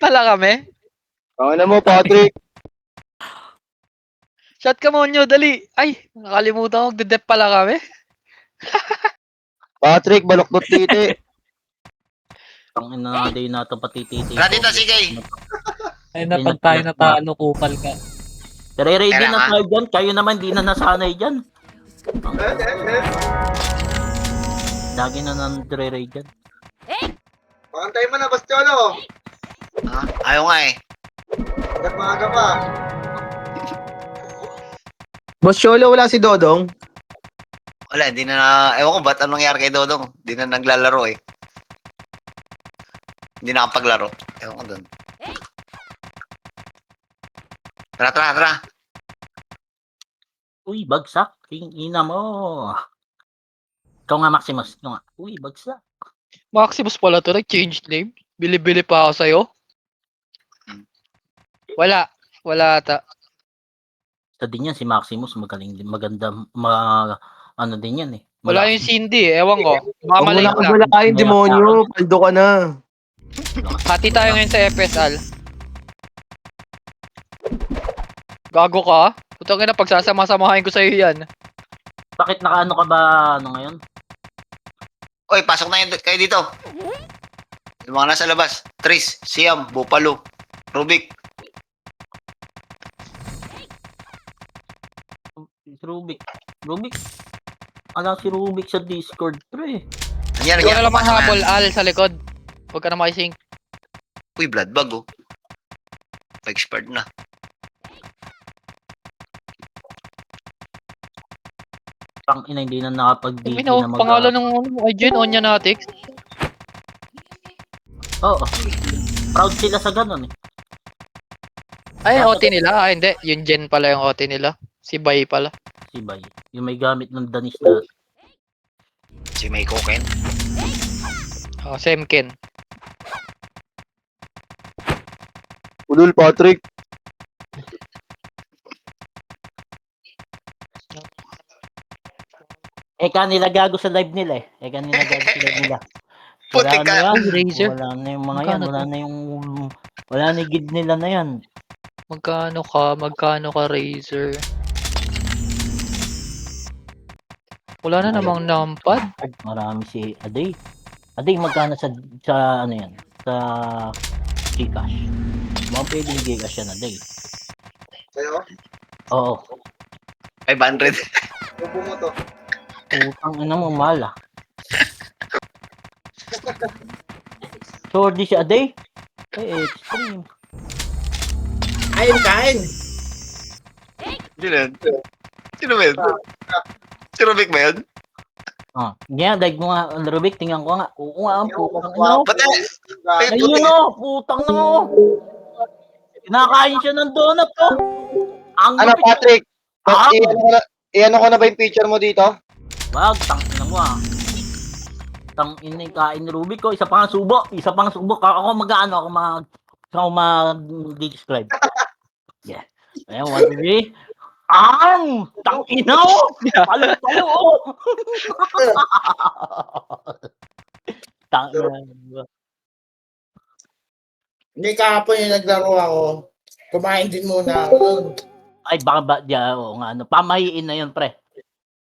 pala kami. Ano mo, Patrick? Shot ka monyo, dali. Ay, nakalimutan ko, magde-dep pala kami. Patrick, baloktot titi. Tangin na day na ito pati titi. Tara dito, sige. Ay na pag tayo natalo, kupal ka. Ready na Kailangan. tayo dyan. Kayo naman di na nasanay dyan. Lagi na nandre-raid dyan. Pakantay mo na, Bastiolo. Ha? Ayaw nga eh. Hanggat maaga pa. Boss Cholo, wala si Dodong? Wala, hindi na, ewan ko ba't anong nangyari kay Dodong. Hindi na naglalaro eh. Hindi nakapaglaro. Ewan ko dun. Tara, tara, tara. Uy, bagsak. Ina mo. Ikaw nga, Maximus. Ikaw nga. Uy, bagsak. Maximus pala to, nag-change name. Bili-bili pa ako sa'yo. Wala. Wala ata. Sa din yan, si Maximus. Magaling din. Maganda. Ano din yan eh. Wala yung Cindy eh. Ewan ko. Baka Huwag mo malate na lang. kagulakain, demonyo. Paldo ka na. Hati tayo ngayon sa FSL. Gago ka? Putang ina, pagsasama-samahin ko sa'yo yan. Bakit nakaano ka ba ano ngayon? Oy, pasok na yun kayo dito. Yung mga nasa labas. Tris, Siam, Bupalo, Rubik. Si Rubik. Rubik? Ala si Rubik sa Discord, pre. Nangyari Ikaw na lang pasok na habol, yan. Al, sa likod. Huwag ka na makising. Uy, blood bag oh. Pa-expired na. Pang ina, hindi na nakapag-DP Ay, no, na pangalan ng IGN, Onyanatic. Oo. Proud sila sa ganun eh. Ay, OT nila. Ah, hindi. Yung Gen pala yung OT nila. Si Bay pala. Si Bay. Yung may gamit ng Danis na. Si May Koken. Oh, Semken. Ulul, Patrick. Kanila gago sa live nila eh. Kanila gago sa live nila. Putik ka. Yan. Uy, Razer. Wala na yung mga Magkano yan. Wala to? na yung... Wala na yung guide nila na yan. Magkano ka? Magkano ka, Razer? Wala na namang numpad. Marami si Aday. Aday, magkano sa ano yan? Sa Gcash. Mga pwede yung Gcash yan, Aday. Sa'yo? Oo. 500. Tubo mo to. Utang ina mo, mahal ah. Sorry si Aday. Extreme. Kain! Sino yun? Sino ba yun? Si Rubik ba yun? Ganyan, daig mo nga, Rubik, tingnan ko nga. Oo nga, ang putang ina. Pati, ay, Ayun putik. o, putang na o. Kinakain siya ng donut o. Ang Ano, lupit. Patrick? Ah? Iano ko na ba yung picture mo dito? Wag, tangina mo ah. Tangina yung kain ni Rubik ko. Isa pang subo. Ako mag-describe. Yeah. Ayan, 1, 3. Tangina o. Palo-palo o. Tangina. Hindi kahapon yung naglaro ako. Kumain din muna ako. Ay, baka ba, o nga, ano, pamahiin na yun, pre.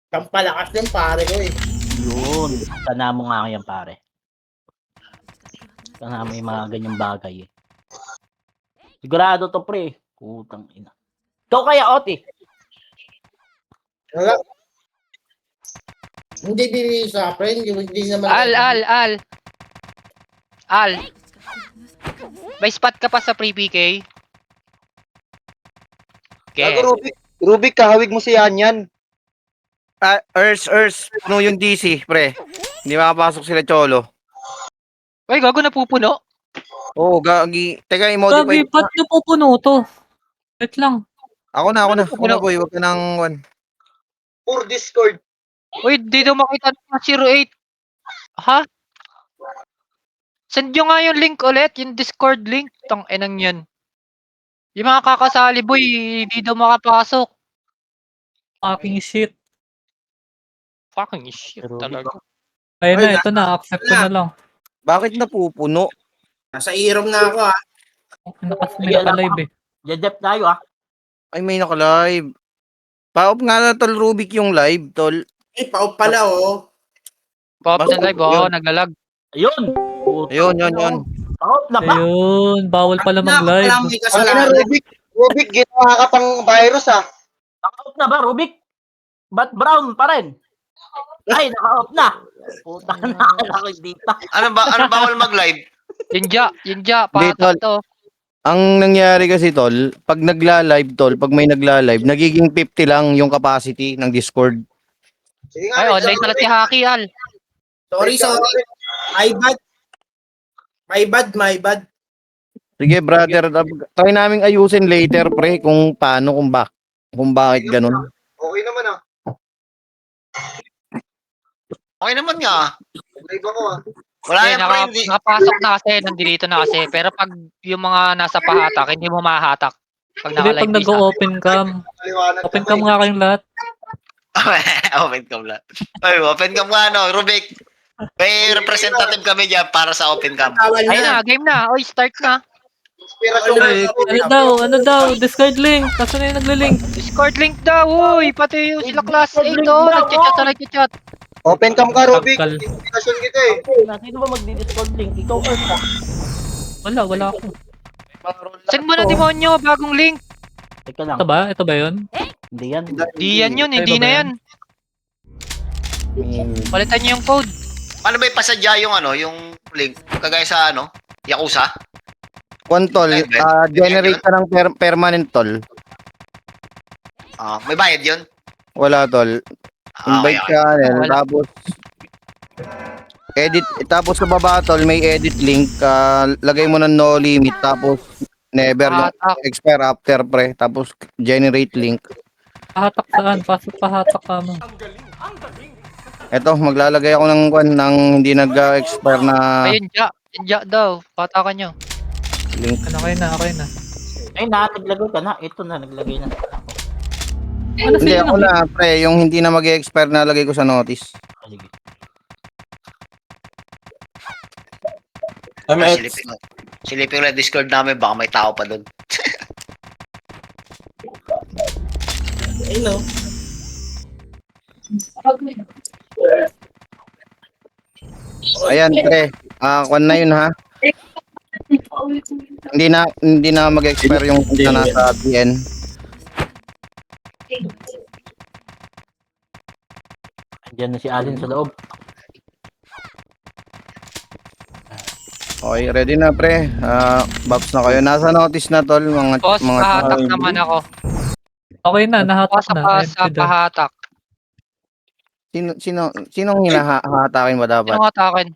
Pampalakas yung pare ko eh. Yun. Sana mo nga yan, pare. Sana mo yung mga ganyang bagay eh. Sigurado to, pre. Putang ina. Ikaw kaya, Oti? Wala. Hindi din sa friend. Hindi naman. Al. May spot ka pa sa pre-PK? Okay. Gago, Rubik, kahawig mo si Yanyan. Earth, puno yung DC, pre. Hindi makapasok sila Cholo. Uy, gago napupuno. Oo, gagi. Teka, i-modify. Sabi, ba't nyo pupuno to? Wait lang. Ako na, boy. Huwag ka nang... Pur Discord. Uy, dito makita na 08. Ha? Send nyo nga yung link ulit, yung Discord link. Tang enang yan. Yung mga kakasali, boy, hindi daw makapasok. Fucking shit. Fucking shit talaga. Ayun Ay, na, ito na. Accept ko na lang. Bakit napupuno? Nasa irom na ako ah. May naka-live eh. Jejep tayo ah. Ay, may naka-live. Pa-off nga na, tol, Rubik yung live, tol. Eh, pa-off pala, oh. Pop Basta na live, yun. naglalag. Ayun. Ayun, yun. Out na ba? Ayun, bawal pala mag-live. Walang may Ang ina, kasalanan. Rubik, ginawa ka pang virus ah. Naka-out na ba, Rubik? Ba't brown pa rin? Ay, naka-out na. Puta na, kailangan dito. Ano bawal mag-live? Yun ja, Hindi, patak tol. to. Ang nangyari kasi, tol, pag nagla-live, tol, pag may nagla-live, nagiging 50 lang yung capacity ng Discord. Sige nga, Ay, Rich, online pala si Haki, Al. Sorry. My bad. Sige, brother, try naming ayusin later, pre, kung paano, kung bakit ganun. Okay naman ah. Okay naman nga. Live ako ah. Wala Eh, yan, pre. Hindi. nakapasok na kasi, nandito na kasi. Pero pag yung mga nasa pahatak, hindi mo mahahatak. Pag Hindi, pag naka-live isa. nag-open cam. Maliwanag Open ka cam nga kayong lahat. Open cam lang. Ay, open cam nga, no, Rubik. May representative kami dyan para sa open cam. Bawal Ay na. na, game na. Oy, start na. Inspirasyon Ay, ano daw, Discord link. Kasi na yung nagle-link. Discord link daw, uy. Pati yung sila class 8, oh. Nagchat-chat. Open cam ka, Rubik. Tangkal. Inspirasyon kita eh. Sino ba magdi-Discord link? Ikaw or mo? Wala ako. Send mo na demonyo, bagong link. Teka lang. Ito ba yun? Hindi yan. Di yan yun, Ay, hindi ba na ba yan. Palitan nyo yung code. Paano ba ipasadya yung yung link? Kagaya sa Yakuza? One, tol, generate ka ng permanent, tol. May bayad yun? Wala, tol. Invite Okay. ka, Wala. tapos edit, tapos sa baba, tol, may edit link. Lagay mo ng no limit, tapos never yung Pahatak. expire after, pre. Tapos generate link. Pahatak saan? Pasok pahatak ka mo. Eto, maglalagay ako ng hindi nag-expire na Ayun, ja daw. Patakan nyo. link. Okay na. Ay, naglagay ka na. Ito na, naglagay na. Ano Hindi, sa'yo ako na, pre. Yung hindi na mag-expire na lagay ko sa notice. Sige. Silipin ko lang Discord namin, baka may tao pa doon. Ayun, no. Ayan, pre. Kwan na yun, ha? Hindi na mag-expire yung na nasa PN. Andiyan na si Alin sa loob. Okay, ready na, pre. Box na kayo. Nasa notice na, tol. Boss, pahatak naman ako. Okay na, nahatak Pasa na. pa Empty sa na. pahatak. Sinong hinahatakin ba dapat? Sino hatakin?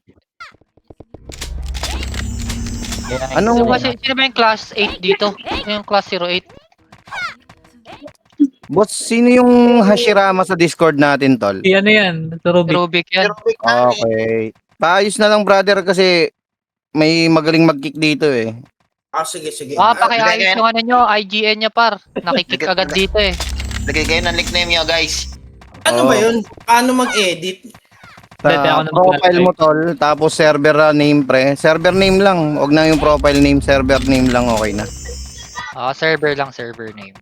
Kaya, Anong- Sino ba yung class 8 dito? Sino yung class 08? Boss, sino yung Hashirama sa Discord natin, tol? Si ano yan? Ito Rubik. Rubik yan. Rubik na eh. Okay. Paayos na lang, brother, kasi may magaling mag-kick dito, eh. Sige. Pakiayos yung ano nyo, IGN niya par. Nakikik agad dito eh. Lagay kayo ng nickname nyo, guys. Ano ba yun? Paano mag-edit? Pwede ako Sa na profile mag-live. mo, tol, tapos server name, pre. Server name lang. Huwag na yung profile name, server name lang, okay na. Server lang, server name.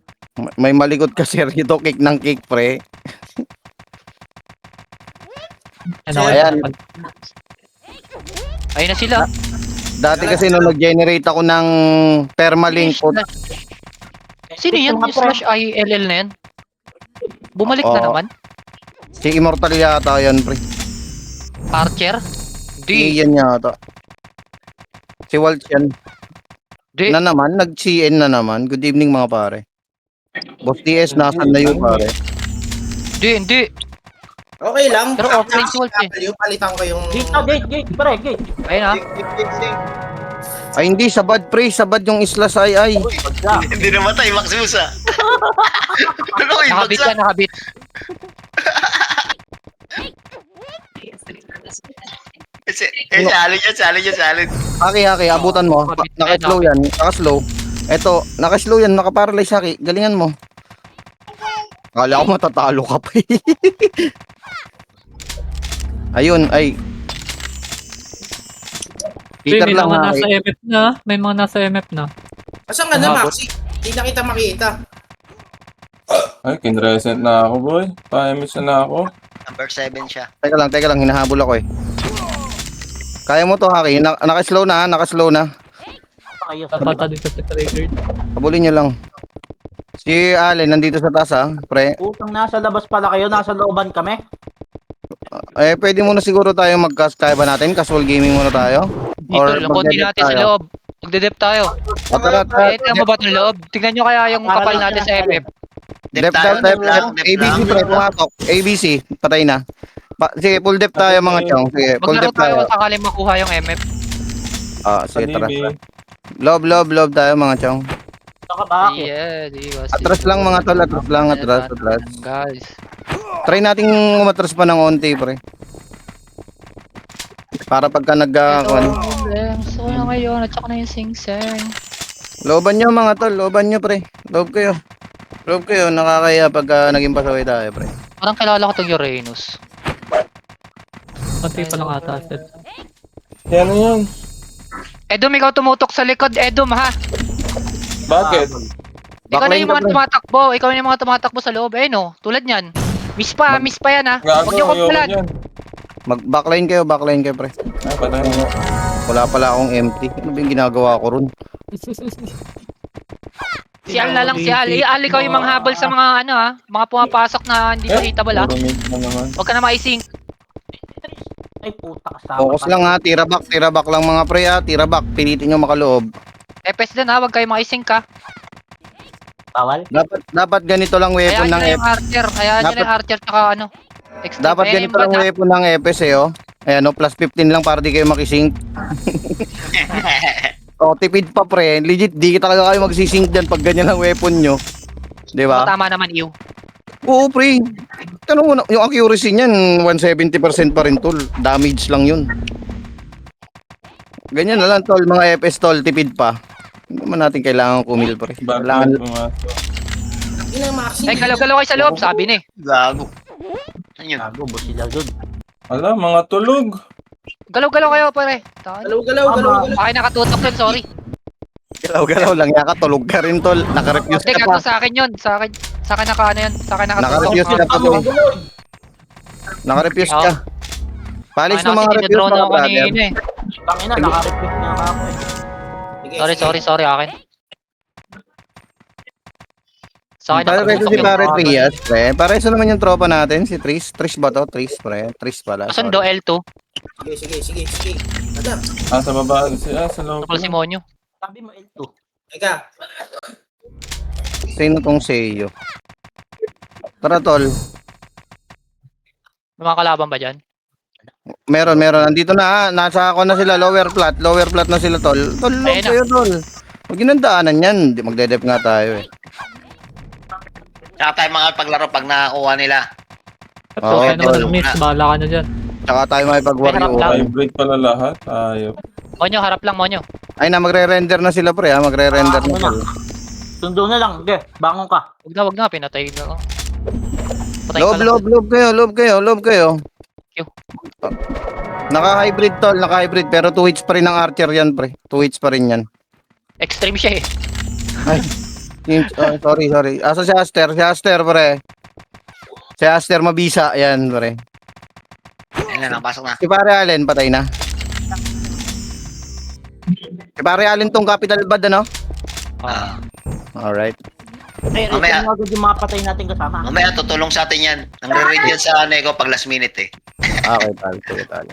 May malikot kasi rito, kick ng kick, pre. Ano, Ayan. Ayun na sila. Dati kasi nung nag-generate ako ng permalink, Sino yan? Yung slash ILL na yan? Bumalik na Oo. naman? si Immortal yata yan, pre. Archer? Di. Yan yata. Si Walt yan. Di. Na naman, nag-CN na naman. Good evening, mga pare. Boss DS, nasan na yun, pare? Hindi. Okay lang. Pero offline si Wolf eh. Palitan ko yung... Gate na, gate, pre, gate. Ayun ha. Sing. Ay, hindi, sabad, pre. Sabad yung islas, ay. Pagka. Hindi namatay, Maximus ah. Ano, Nakabit ibagsak? yan, nakabit. Salin. Haki, abutan mo. Naka-slow yan, naka-slow. Eto, naka-slow yan, naka-paralyze, Haki. Galingan mo. Kala ko matatalo ka pa eh. Ayun, ay. Uy, Peter may lang, mga Haki. nasa MF na. May mga nasa MF na. Asan ka na, Umabot. Maxi? Hindi na kita makita. Ay, kinresent na ako, boy. Pa-MS na ako. Number 7 siya. Teka lang, hinahabol ako eh. Kaya mo to, Haki. Naka-slow na, naka-slow na. Kayo sa Tatata din sa triggered. Habulin nyo lang. Si Allen, nandito sa taas ha, pre. Putang nasa labas pala kayo, nasa looban kami. Eh, pwede muna siguro tayo kaya ba natin? Casual gaming muna tayo? Dito, konti magde-dep natin sa tayo? loob. Magde-dep tayo. O, tara. Eh, tingnan mo ba itong loob? Tignan nyo kaya yung kapal natin sa FF. Dep tayo, dep lang. dep ABC, lang. pre, pumatok. ABC, patay na. Sige, full dep tayo mga chong. Sige, full Maglaro dep tayo tayo. kung sakaling makuha yung MF. Sige, tara. Panibi. Love tayo mga chong. Ito ka ba? Yeah, di ba? Atras lang mga tol, atras lang, atras. Guys. Try nating umatras pa ng onti, pre. Para pagka So na ngayon, at saka na yung sing-sing. Looban nyo mga tol, looban nyo pre. Loob kayo. Loob kayo, nakakaya pagka naging pasaway tayo, pre. Parang kilala ko itong Uranus. Pati pa lang ata, sir. Yan yan. Edom, ikaw tumutok sa likod, Edom, ha? Bakit? Ikaw na Backline yung ka, mga pre. tumatakbo. Ikaw na yung mga tumatakbo sa loob. Eh, no? Tulad niyan. Miss pa yan, ha? Gago, Huwag niyo ayoko kumpulan. yan. Backline kayo, pre. Ah, patay mo. Wala pala akong empty. Ano ba yung ginagawa ko ron? Si Al na lang, si Al. Al, ikaw yung mga habol sa mga, ano, ha? Mga pumapasok na hindi makita bala. Puro mid na naman. Huwag ka na maising. Ay puta kasama. Focus lang ha, tira back lang mga pre ha. Tira back, pilitin nyo makaloob. FS din, ha? Huwag kayo maising ka. Bawal? Dapat ganito lang weapon Ayan ng nyo na yung archer. Ayan nyo na yung archer tsaka, ano. Extreme. Dapat Ayan ganito yung lang bad, ha? weapon ng EPS eh, oh. Ayan, oh, plus 15 lang para di kayo makisync. Oh, tipid pa pre. Legit, di talaga kayo magsisync dyan pag ganyan ang weapon nyo. Di ba? Tama naman, Ew. Oo, pre. Tanong mo na, yung accuracy niyan, 170% pa rin, tol. Damage lang yun. Ganyan na lang, tol. Mga FS, tol. Tipid pa. Hindi naman natin kailangan kumil, pre. Bakit Kailangan, pumasok? Yun ang Maxi. Eh, galaw-galaw kayo sa loob, sabi ni. Gago. Ano yun? Gago, boss sila dun. Ala, mga tulog. Galaw-galaw kayo, pare. Tayo. Galaw. Ay, nakatutok yun, sorry. galaw-galaw lang yaka. Tulog ka rin, tol. Naka-refuse Hindi, ka gago pa. sa akin yun. Sa akin naka, ano yun. Sa akin nakatutok. Naka-refuse ka pa, tol. Naka-refuse ka. Palis Ay, ng mga refuse, drone mga ako brother. kanina eh. Tangina, naka-repeat na ako eh. Sorry, akin. Sa akin Pareso nakatutok si yun. Pare Trias, pre. Pareso naman yung tropa natin, si Tris. Tris ba to? Tris, pre. Tris pala. Kasundo, L2. Sige. Adam, Ah, sa baba. Sa loob. Tukol si Monyo. Sabi mo L2. teka. Sino tong Seiyo? Tara, tol. May mga kalaban ba dyan? Meron. Andito na, nasa ako na sila, lower flat na sila, tol. Tol, log Ayun na. kayo, tol. Huwag yun ang daanan yan. Magdedep nga tayo eh. Tsaka tayo mga paglaro pag nakakuha nila. Oo, Okay naman, tol. miss. Bahala ka na dyan. Tsaka tayo makipag-warrior. May harap lang. Hybrid pala lahat. Ayop. Monyo, harap lang, Monyo. Ay na, magre-render na sila, pre, ha? Magre-render Ah, na ano tol. Sundo na lang. Okay, bangon ka. Huwag na, pinatay na. Patay ka lang. Loob kayo. Q. Naka-hybrid, tol. Naka-hybrid. Pero 2 hits pa rin ang archer yan, pre. 2 hits pa rin yan. Extreme siya eh. Sorry. Asa si Aster? Si Aster, pre. Si Aster mabisa. Yan, pre. Ayun na, pasok na. Si Pare Allen, patay na. Si Pare Allen tong capital bad, ano? Ah. Alright. Ay, Mamaya. return mo agad yung mga patay natin kasama. Mamaya tutulong sa atin yan. Nangre-read yan sa Nego pag last minute eh. Okay, tal.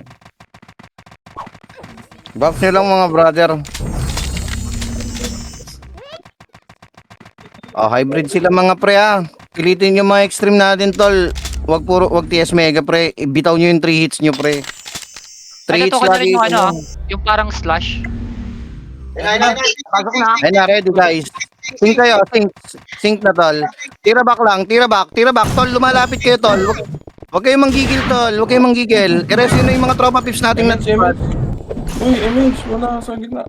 Buffs nyo lang mga brother. Oh, hybrid sila mga pre ha. Pilitin yung mga extreme natin, tol. Wag TS Mega pre. Bitaw nyo yung 3 hits nyo pre. 3 Ay, hits natukan na rin lagi. yung ano, yung parang slash. Pasok na. Ayun na, ready guys. Sync kayo, sync na tol. Tira back lang, tira back, tol. Lumalapit kayo tol. Wag kayong manggigil tol, wag kayong manggigil. I-rest yun na yung mga tropa pips nating Image. Uy, image. Wala ka sa gitna.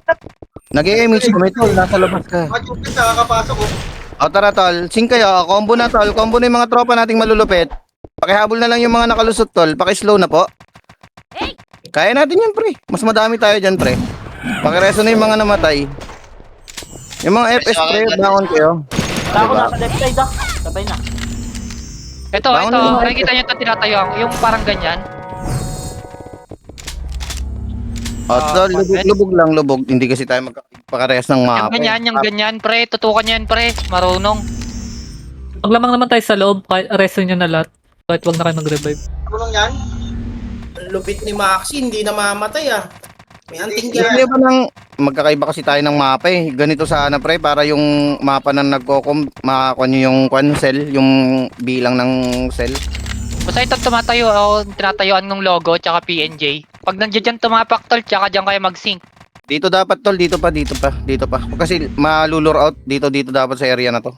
Nag-i-image kami tol, nasa labas ka. Majupit na, kakapasok ko. O tara tol, sync kayo, combo na tol, combo na yung mga tropa nating malulupit. Pakihabol na lang yung mga nakalusot tol, paki-slow na po. Kaya natin yan pre, mas madami tayo dyan pre. Pakireso na yung mga namatay. Yung mga FS pre, bangon kayo. Tako Diba? na sa left side ah. Sabay na. Ito, Bangon ito. na. Nakikita nyo ito tinatayuan. Yung parang ganyan. Tol, lubog lang, lubog. Hindi kasi tayo magpakarehas ng Yung mapa. ganyan, yung ganyan, pre. Tutukan nyo yan, pre. Marunong. Maglamang naman tayo sa loob, kahit arrestin nyo na lahat. Kahit wag na kayo mag-revive. Tulong yan. Ang lupit ni Maxi, hindi na mamatay ah. May anting Hindi yan. ba nang magkakaiba kasi tayo ng mapa eh. Ganito sana pre, para yung mapa na nagkokom, makakuha nyo yung cell, yung bilang ng cell. Basta ito tumatayo, ako tinatayuan ng logo, tsaka PNJ. Pag nandiyan dyan tumapak, tol, tsaka dyan kayo mag-sync. Dito dapat tol, dito pa. Kasi malulure out, dito dapat sa area na to.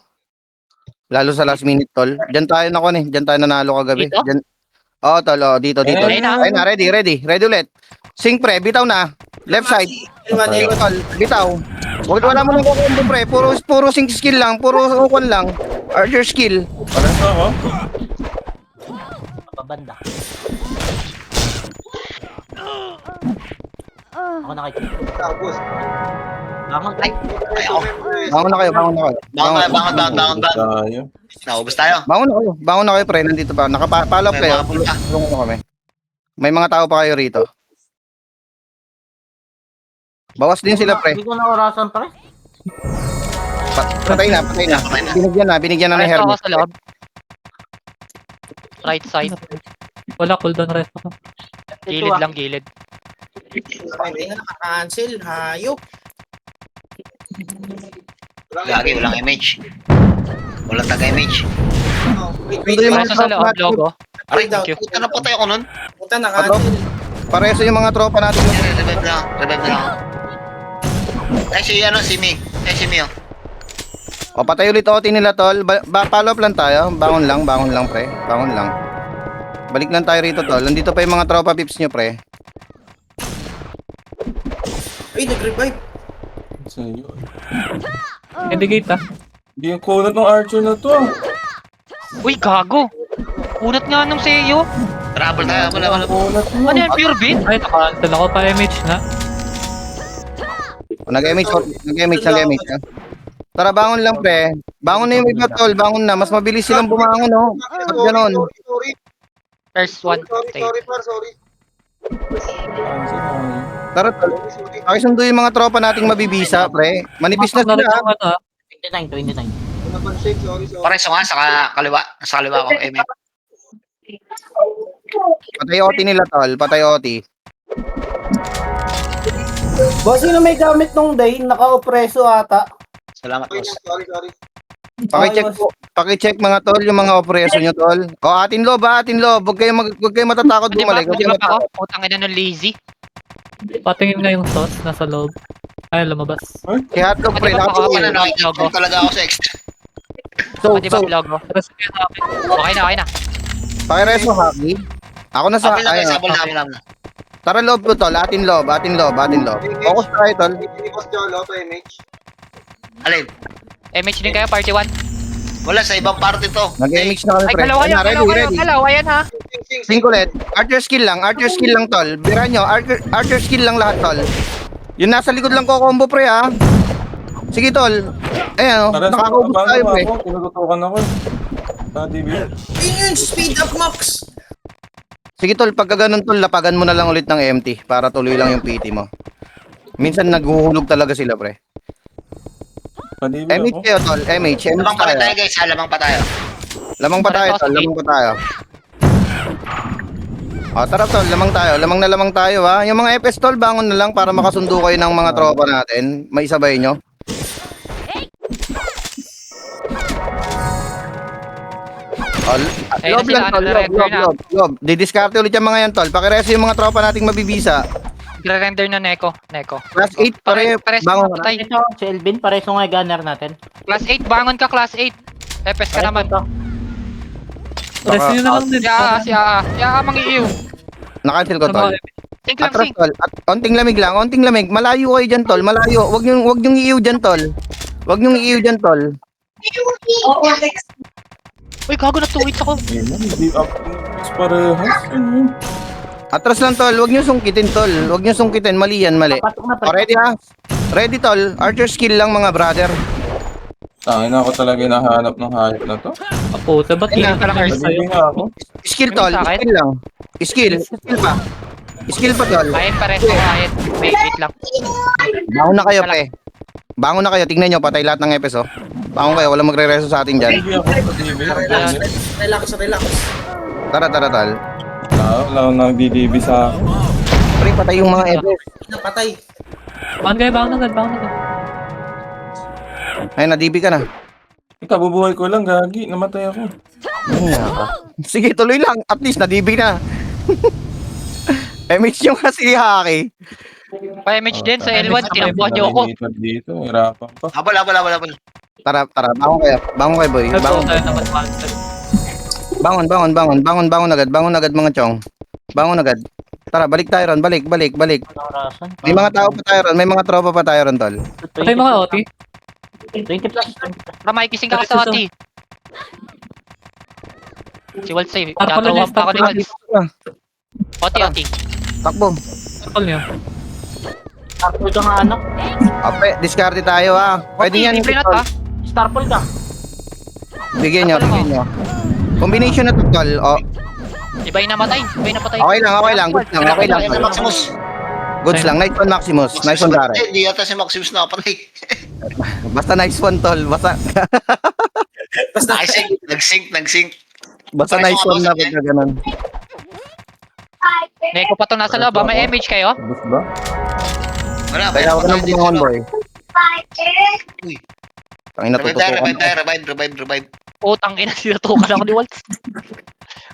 Lalo sa last minute tol. Diyan tayo diyan tayo nanalo kagabi. Dito? Diyan. Dito. Ayun na. Ayun na, ready ulit. Sync pre, bitaw na. Left side. Iwan. Tol, bitaw. Wala mo nang kukumbo pre, puro sync skill lang, puro ukon lang. Archer skill. Parang ako. Pabanda. Ako nakikita. Tapos. Bangon. Ay, ako. Bangon na kayo. Bangon. Tayo. Naubos tayo. Bangon na kayo pre, nandito pa. Nakapalo up May kayo. mga punta. Tulungan mo kami. May mga tao pa kayo rito. Bawas din sila pre. Hindi ko na orasan pre. Patay na. Binigyan na ni Resto ako Hermes. sa loob. Right side. Wala, cooldown rest ako. Gilid lang, gilid. Hindi na naka-cancel. Hayop. Lagi, walang image. Walang taga-image. Wait, Yung mga Resto sa loob, logo. Aray, Thank you. puta na patay ako nun. Puta, naka-cancel. Pareso yung mga tropa natin. Revive na lang. Ay, si Mi. Si Mi, oh. O patay ulit OT nila tol. Follow up lang tayo. Bangon lang pre. Bangon lang. Balik lang tayo rito tol. Nandito pa yung mga tropa pips nyo pre. Ay, nag-revive. Sa'yo. Indicate ah. Hindi yung kunat ng archer na to. Uy, gago. Unat nga nung sa'yo. Trouble tayo. Wala. Kunat mo. Ano yan, pure beat? Ay, naka-cancel ako pa MH na. Nag-MH. Ha? Tara bangon lang pre. Bangon na yung iba tol. Bangon na. Mas mabilis silang bumangon no. Ba't ganon? Sorry. First one. Sorry. Tara tol. Pakisundo yung mga tropa nating mabibisa pre. Manipis na Pasok sila. rin yung ano ah. 29. Napansin, sorry. Pareso nga, sa kaliwa. Sa kaliwa ko, Eme. Patay OT nila tol. Patay OT. Boss, sino may gamit nung day? Naka-opreso ata. Salamat, boss. Sorry. Paki-check mga tol yung mga operasyon nyo tol. O atin lob. Huwag kayo matatakot Di ba, bumalik. Huwag kayo mag-drop ako? matatakot. Putang ina ng lazy. Patingin nga yung sauce, nasa loob. Ay, lumabas. Kaya hotdog pre. Di ba, Dapat ako Ano, na nakikita talaga ako sa extra. Pati ba logo? Rest kaya sa akin. Okay na. pakireso haki. Ako na sa Sabi lang, ayun. sabol namin. Tara loob ko tol. Atin loob. Focus tayo tol. Hindi Boss Jolo, pa image. Alin, MH din kayo, party 1. wala sa ibang party to. Nag-mix na kami Ay, pre. galaw kayo, Ready. galaw. Ayan ha. Sing. Sync ulit. Archer skill lang tol. Bira nyo. Archer skill lang lahat tol. Yung nasa likod lang ko combo pre ha. Sige tol. Ayan o. Nakakaubos tayo pre. Tinututukan ako. DB. Yun, speed up, Max. Sige tol, pagka ganun tol, lapagan mo na lang ulit ng empty para tuloy lang yung PT mo. Minsan naghuhulog talaga sila pre. Pa-DB MH ako. kayo tol, MH Lamang pa rin tayo, tayo. guys. Lamang pa tayo. Lamang pa tayo. O tara tol, lamang tayo ha. Yung mga FS tol, bangon na lang para makasundo kayo ng mga tropa natin. May isabay nyo. Ayun na sila, nare-render na. Lob. Didiskarte ulit yung mga yan tol. Pakireso yung mga tropa nating mabibisa. Nagre-render na Neko. Class 8 Pares bangon. patay. Ito, si Elvin, pareso nga yung gunner natin. Class 8, bangon ka, class 8. FS ka naman. Rest nyo na lang din. Si AA, mangiiw. Nakancel ko tol. Think lang, Atras think. tol. At onting lamig lang. Malayo kayo dyan tol. Malayo. Wag nyong iiw dyan tol. Uy, gago na 2 hits ako. Hindi up. Mas parehas. Ano yun? Atras lang tol. Wag nyong sungkitin tol. Mali yan, mali. Pasok na O, ready ha? Ready tol, archer skill lang mga brother. Tangin ako talaga hinahanap ng hayop na to. Puta, ba't Ayun hindi ka lang Nagbibi sa'yo? nga ako. Skill May tol, sa akin? skill lang. Skill pa. Skill pa tol. Kain pares ako kain. Wait lang. Bangon na kayo pre. Bangon na kayo, tingnan nyo, patay lahat ng episode. Bangon kayo, walang magre-reso sa atin dyan. Nagbibi ako sa DB. Relax, relax. Tara tol. Wala akong nagdi-DB sa akin. Pre, patay yung mga episode. Napatay. Bangon kayo, bangon agad, bangon agad. Ay, na-DB ka na. Kabubuhay ko lang, gagi. Namatay ako. Sige, tuloy lang. At least, na-DB na. MH yung kasi haki. Pa-image din sa L1. Tinabuhan niyo ako. Dito, hirapan pa. Habal. Tara, bangon kayo. Bangon kayo, boy. Bangon. Tayo naman monster. Bangon agad mga chong. Bangon agad. Tara, balik tayo ron. Balik. Anong orasan? May mga tao pa tayo ron. May mga tropa pa tayo ron, tol. Patay mga OT. 20 plus. Para makikising ka sa OT. Si Walt save. Tarpal Tatawa ulit, pa ako ni tarpal. Walt. OT. Takbo. Tapal niyo. Starpool ka nga anak. Ape, discarte tayo ha. Pwede yan. Libre na ta. Starpool ka. Bigyan nyo. Combination na to, tol. O, Iba'y namatay. okay lang. Good lang. Okay lang. Ayun na Maximus. Goods lang. Nice one, Maximus. Nice one, Dare. Hindi yata si Maximus nakapatay. Basta nice one, tol. Basta Nagsync. Basta nice one na pagka ganun. Neko pa to nasa loob. May image kayo? Bus ba? Wala, Kaya ako nang bumangon, boy. Uy. Tangina, Revive. Utang ina. Sinutukan ako ni Walt.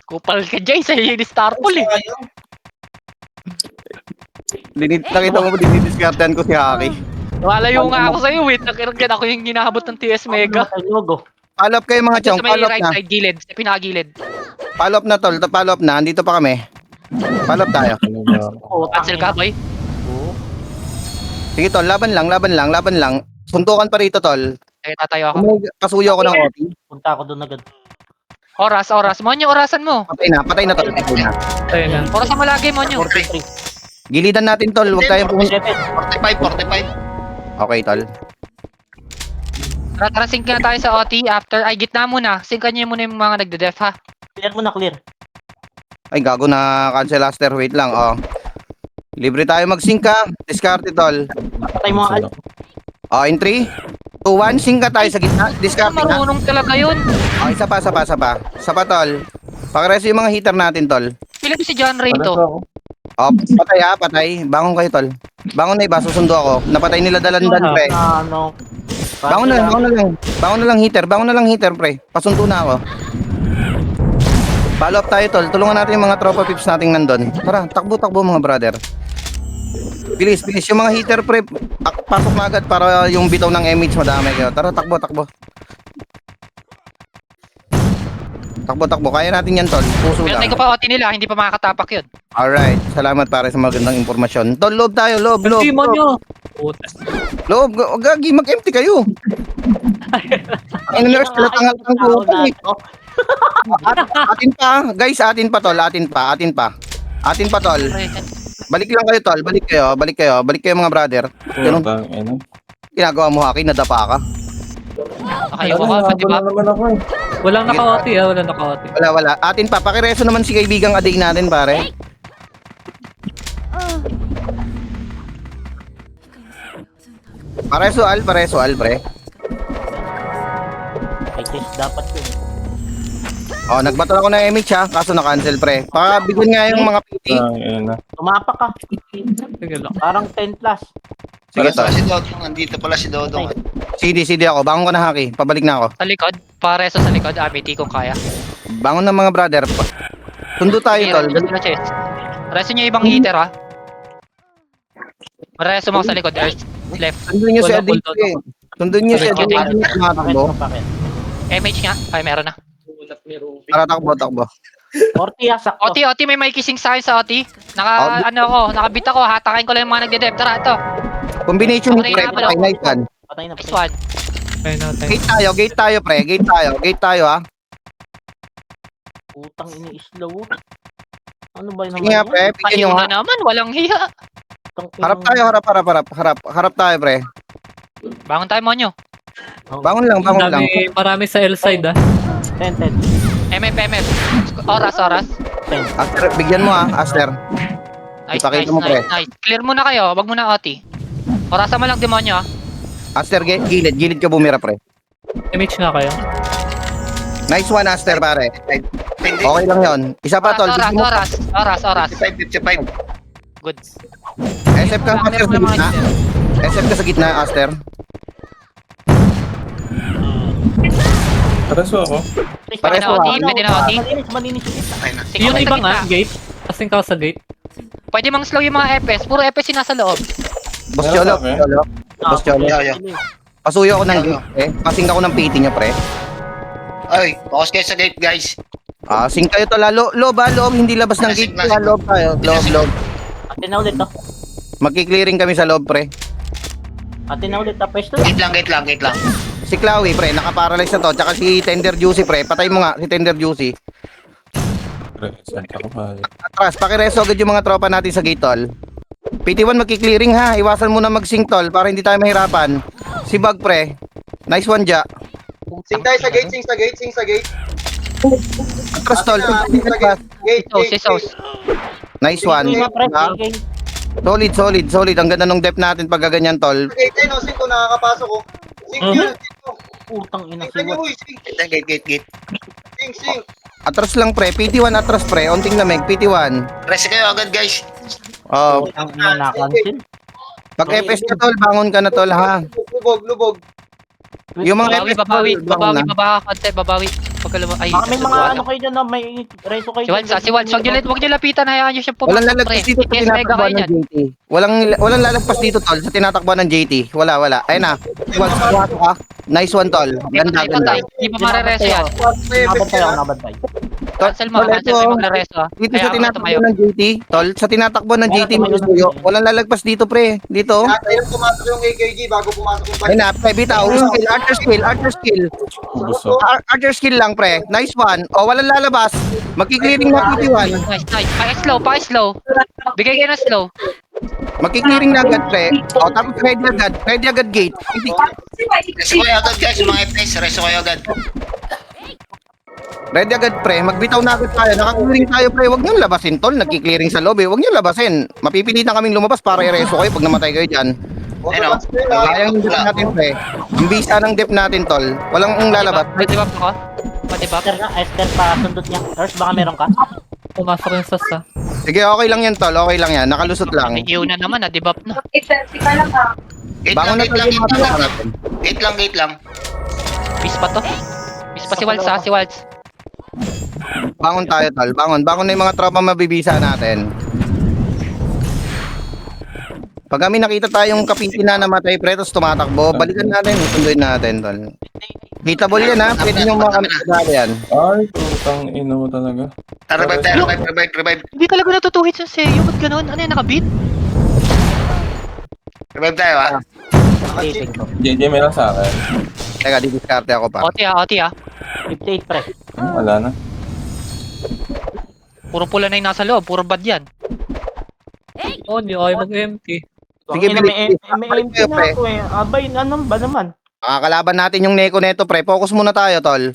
Kupal ka dyan sa ni Starpool eh. Nakita mo ba, dinidiscartean ko si Haki. Walayo nga ako sa'yo eh. Nakiragyan ako yung ginahabot ng TS Mega. Logo. Follow up kayo mga chong. Sa may Follow up right na. side gilid. Sa pinakagilid. Follow up na, tol. Follow up na. Andito pa kami. Follow up tayo. Cancel ka boy. Sige, tol. Laban lang. Suntukan pa rito, tol. Eh, tatayo ako. Kung may kasuyo ako ng OT, Punta ako doon agad. Oras. Monyo, orasan mo. patay na, tol. Patay na. Tayo na. Orasan mo lagi, Monyo. 43. Gilidan natin, tol. Huwag tayong pumunta. 45. Okay, tol. Tara, sync na tayo sa OT. After, gitna muna. Syncan nyo muna yung mga nagde-def ha. Clear mo na, clear. Ay, gago na cancel aster. Wait lang, oh. Libre tayo mag-sync ka. Discarte, tol. Patay mo nga. Oh, in 3, 2, 1. Sync ka tayo sa gitna. Discarte na. Marunong talaga yun. Okay, isa pa. Sapa, tol. Pakireso yung mga heater natin, tol. Pili ko si John Ray to. Oh, patay. Bangon kayo, tol. Bangon na iba, susundo ako. Napatay nila dalandan, pre. Ano? Bangon na lang heater, pre. Pasunto na ako. Follow up tayo, tol. Tulungan natin yung mga tropa pips nating nandun. Tara, takbo mga brother. Bilis. Yung mga heater, pre. Pasok na agad para yung bitaw ng MH madami kayo. Tara, takbo. Takbo. Kaya natin yan, tol. Puso Pinatay lang. ko pa OT nila. Hindi pa makakatapak yun. Alright. Salamat pare sa magandang impormasyon. Tol, loob tayo. Loob. Hindi mo nyo. Puta. Loob. Gagi, mag-empty kayo. Ang nurse, talatangal ang puto eh. Atin pa. Guys, atin pa, tol. Atin pa, tol. Balik lang kayo, tol. Balik kayo, mga brother. Ganun ginagawa mo, Haki. Nadapa ka. Ayaw ko ka, di ba? Walang naka-OT walang naka-OT. Wala. Atin pa. Pakireso naman si kaibigang adig natin, pare. Pareso al, pre. Ay, test dapat yun. Oh, nagbato ako ng MH ha, kaso na-cancel, pre. Pakabigyan nga yung mga PT. Tumapak ka. Sige lang. Parang 10 plus. Sige, tol. Si Dodong. Nandito pala si Dodong. CD ako. Bangon ko na, Haki. Pabalik na ako. Sa likod. Pareso sa likod. BT kung kaya. Bangon na, mga brother. Sundo tayo, tol. Reso nyo ibang heater ha. Reso mo sa likod. Left. Sundo nyo si Wala, Adik. wala. Sundo nyo si Adik. Bakit? MH nga. Ay, meron na. Tara, takbo. 40 sakto. OT, may kissing sa akin sa OT. Nakabit ako. Hatakin ko lang yung mga nagde-dep. Tara, ito. Combination Okay, pre. na, Nice one. Patay na. Nice one. Tayo natin. Gate tayo, pre. Gate tayo, ha. Putang ini-slow. Ano ba yun Sige nga, naman? pre. Bigyan nyo Ayaw nga. na naman. Walang hiya. Harap tayo, harap tayo, pre. Bangon tayo, Monyo. Bangon lang. Marami sa L side ah. 10. MF. Oras. Aster, bigyan mo Aster. Nice. Ipakita mo, pre. Clear muna kayo, wag muna OT. Orasan mo lang, demonyo, ah. Aster, gilid ka bumira, pre. Image nga kayo. Nice one, Aster, pare. Hindi. Okay lang yon. Isa pa, tol. Oras. 55. Good. SF ka, Aster, sa gitna. SF ka sa gitna, Aster. Pareso ako. Pares Pwede na mo, OT, pwede na OT. Malinis yung gitna. Okay na. Sige, Yung sa iba gitna. nga, gate. Kasing ka sa gate. Pwede mang slow yung mga FS. Puro FS yung nasa loob. Boss Meron Cholo, sa akin. Boss Cholo. Yeah. Pasuyo ako ng gate, eh. Pasing ako ng PT niya, pre. Ay, focus kayo sa gate, guys. Sing kayo to, lalo. Loob, hindi labas ng gate. Loob tayo. Loob. Atin na ulit to. Magki-clearing kami sa loob, pre. Atin na ulit to. Pwesto. Gate lang. Si Chloe, pre, nakaparalyze na to. Tsaka si Tender Juicy, pre. Patay mo nga, si Tender Juicy. Reset ako pa. Atras, pakireso agad yung mga tropa natin sa gate, tol. PT1 magki-clearing ha. Iwasan mo na mag-sync, tol, para hindi tayo mahirapan. Si Bug, pre. Nice one, Ja. Sing tayo sa gate, sing sa gate. Atras, tol. Sing sa gate. Si Sos. Nice one. Mga pre, Ha? Solid. Ang ganda ng depth natin pag gaganyan, tol. Sa gate, ayun, sing ko, nakakapasok ko. Sing yun, sing ko. Putang ina Sing siya. uy, sing. Gate. Sing. Atras lang, pre. PT1 atras, pre. Onting lamig. PT1. Rest kayo agad, guys. Oh, Putang ina na-cancel. pag FS ka, tol, bangon ka na, tol, ha. Lubog. Yung mga Babawi, FS, tol, bangon na. babawi. Ay, Baka may mga ano kayo dyan na may reso kayo. Si Waltz, wag niyo lapitan, hayaan niyo siya Walang pumasok, pre. lalagpas dito sa TTS mega tinatakbuhan kayo ng niyan. JT. Walang lalagpas dito, tol, sa tinatakbuhan ng JT. Wala. Ayun na. Wal, pumasok ka. Nice one, tol. Ganda. Hindi pa marereso yan. Nabantay. Cancel mo, maglareso. Dito sa tinatakbuhan ng JT, tol, sa tinatakbuhan ng JT, magsuyo. Walang lalagpas dito, pre. Dito. Ayun, pumasok yung AKG bago pumasok yung Ayun na, pre, bitaw. Archer skill. Ubus ako. Archer skill lang, pre. Nice one. Walang lalabas. Magki-clearing na PT1. Nice. Pa-slow. Bigay kayo ng slow. Magki-clearing na agad, pre. Tapos ready agad gate. Rest kayo agad, guys. Mga FS, rest kayo agad. Ready agad, pre. Magbitaw na agad tayo. Naka-clearing tayo, pre. Huwag niyong labasin, tol. Nagki-clearing sa lobby. Huwag niyong labasin. Mapipilitan kaming lumabas para i-reso kayo pag namatay kayo dyan. Ayun, Sayang yung dep natin, pre. Ang bisa ng dep natin, tol. Walang lalabas. Pwede ba ako? Pwede ba? Esther pa sundot niya. Ers, baka meron ka? Pumasok yung sas ah. Sige, okay lang yan, tol. Okay lang yan. Nakalusot lang. Nag-iw na naman, debuff na. Bangon na tayo yung mga tropa natin. Gate lang. Peace pa to. Peace pa si Waltz, ha? Si Waltz. Bangon tayo, tol. Bangon na yung mga tropa mabibisa natin. Pag kami nakita tayong kapiti na namatay, pre, tapos tumatakbo, balikan natin, sunduin natin, tol. Hitable yan, ha? Pwede nyo mga kami kasali yan. Ay, putang ina mo talaga. Tara, revive. Hindi talaga natutuhit sa Seo. Ba't ganun? Ano yan, nakabit? Revive tayo, ha? Dating ko. JJ may lang sa akin. Teka, didiskarte ako pa. OT, ha? 58 pre. Wala na. Puro pula na yung nasa loob. Puro bad yan. Oh, hindi ay mag-empty. Sige, Sige, bilis. may MP na ako eh. Abay, ano ba naman? Makakalaban natin yung Neko neto, pre. Focus muna tayo, tol.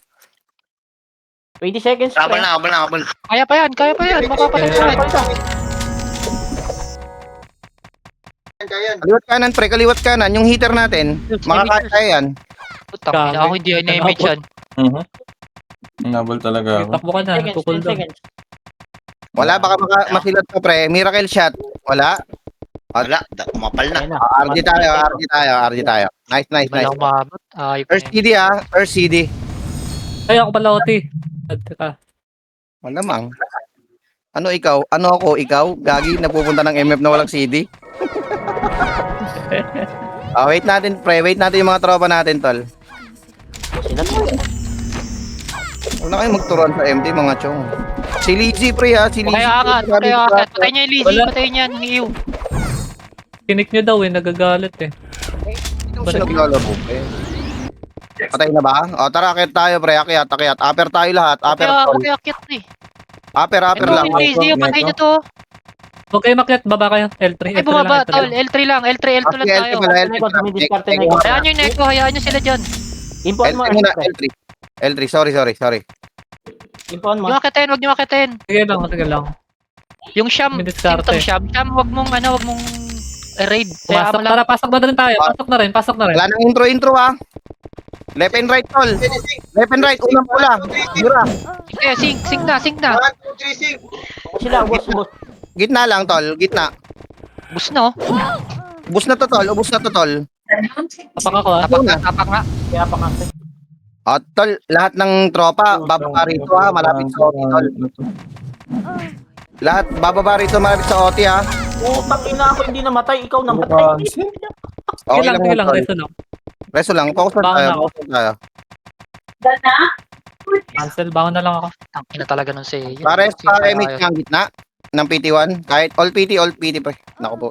20 seconds pre. Habol. Kaya pa yan. Mapapatay pa yan. Kayan. Kaliwat kanan. Yung heater natin, makakaya yan. Putang ina, ako hindi ay na-image yan. Nabol talaga ako. Takbo ka na, 10 tukol down. seconds. Wala, baka masilat pa, pre. Miracle shot. Wala. Wala, kumapal na. Ayun na. RG tayo. Nice. Walang maabot. Ayop na Earth yun. CD, Earth CD. Ay, ako pala OT. Teka. Malamang. Ano ikaw? Ano ako? Ikaw? Gagi, napupunta ng MF na walang CD? Wait natin, pre. Wait natin yung mga tropa natin, tol. Sila to. Wala kayong magturuan sa MD, mga chong. Si Lizzy, pre, ha? Si Lizzy. Kaya angat. Patay niya yung Lizzy. Wala. Patay niya yung iw. Tinik nyo daw eh, nagagalit eh. Hindi siya naglalabog, eh. Patay na ba? Tara, akit tayo, pre. Akyat. Upper tayo lahat. Upper, Kaya tol. okay, akit na eh. Upper Ito lang. yung Lizzy. Patay niya to. Huwag kayo makyat, baba kayo. L3, Ay, L3 bumaba, lang, L3 tol. lang. L3 lang, L3 lang Okay, tayo. pala, May God, may diskarte na God. Hayaan nyo yung Neko, hayaan nyo sila dyan. Impon mo, L3 muna, L3. L3. Sorry. Impon mo. Huwag nyo makitin, huwag nyo makitin. Sige lang. Yung Sham, May diskarte. Symptom Sham, wag mong raid. Kaya Pumasok, tara, pasok na rin tayo. Pasok na rin. Wala nang intro ha. Left and right, tol. Pwede sing. Left and right, unang pula. Mura. Sige, sync na. 1, 2, 3, sing. Sila, boss. Gitna lang, tol. Gitna. Bus na, oh. Ubus na to, tol. Tapak ako, ah. Tapak nga. Kaya pa kasi. Tol, lahat ng tropa, bababa rito ha. Malapit sa OT, tol. Lahat, bababa rito malapit sa OT ha. Utang ina ako hindi namatay, ikaw nang patay. Sige Okay lang, yan, tol. reso lang. Reso lang, focus lang Bangon tayo. na ako. Focus tayo. Cancel, bangon na lang ako. Ang ina talaga nun si... Pares pa image ng gitna ng PT1. Kahit all PT pa. Naku po.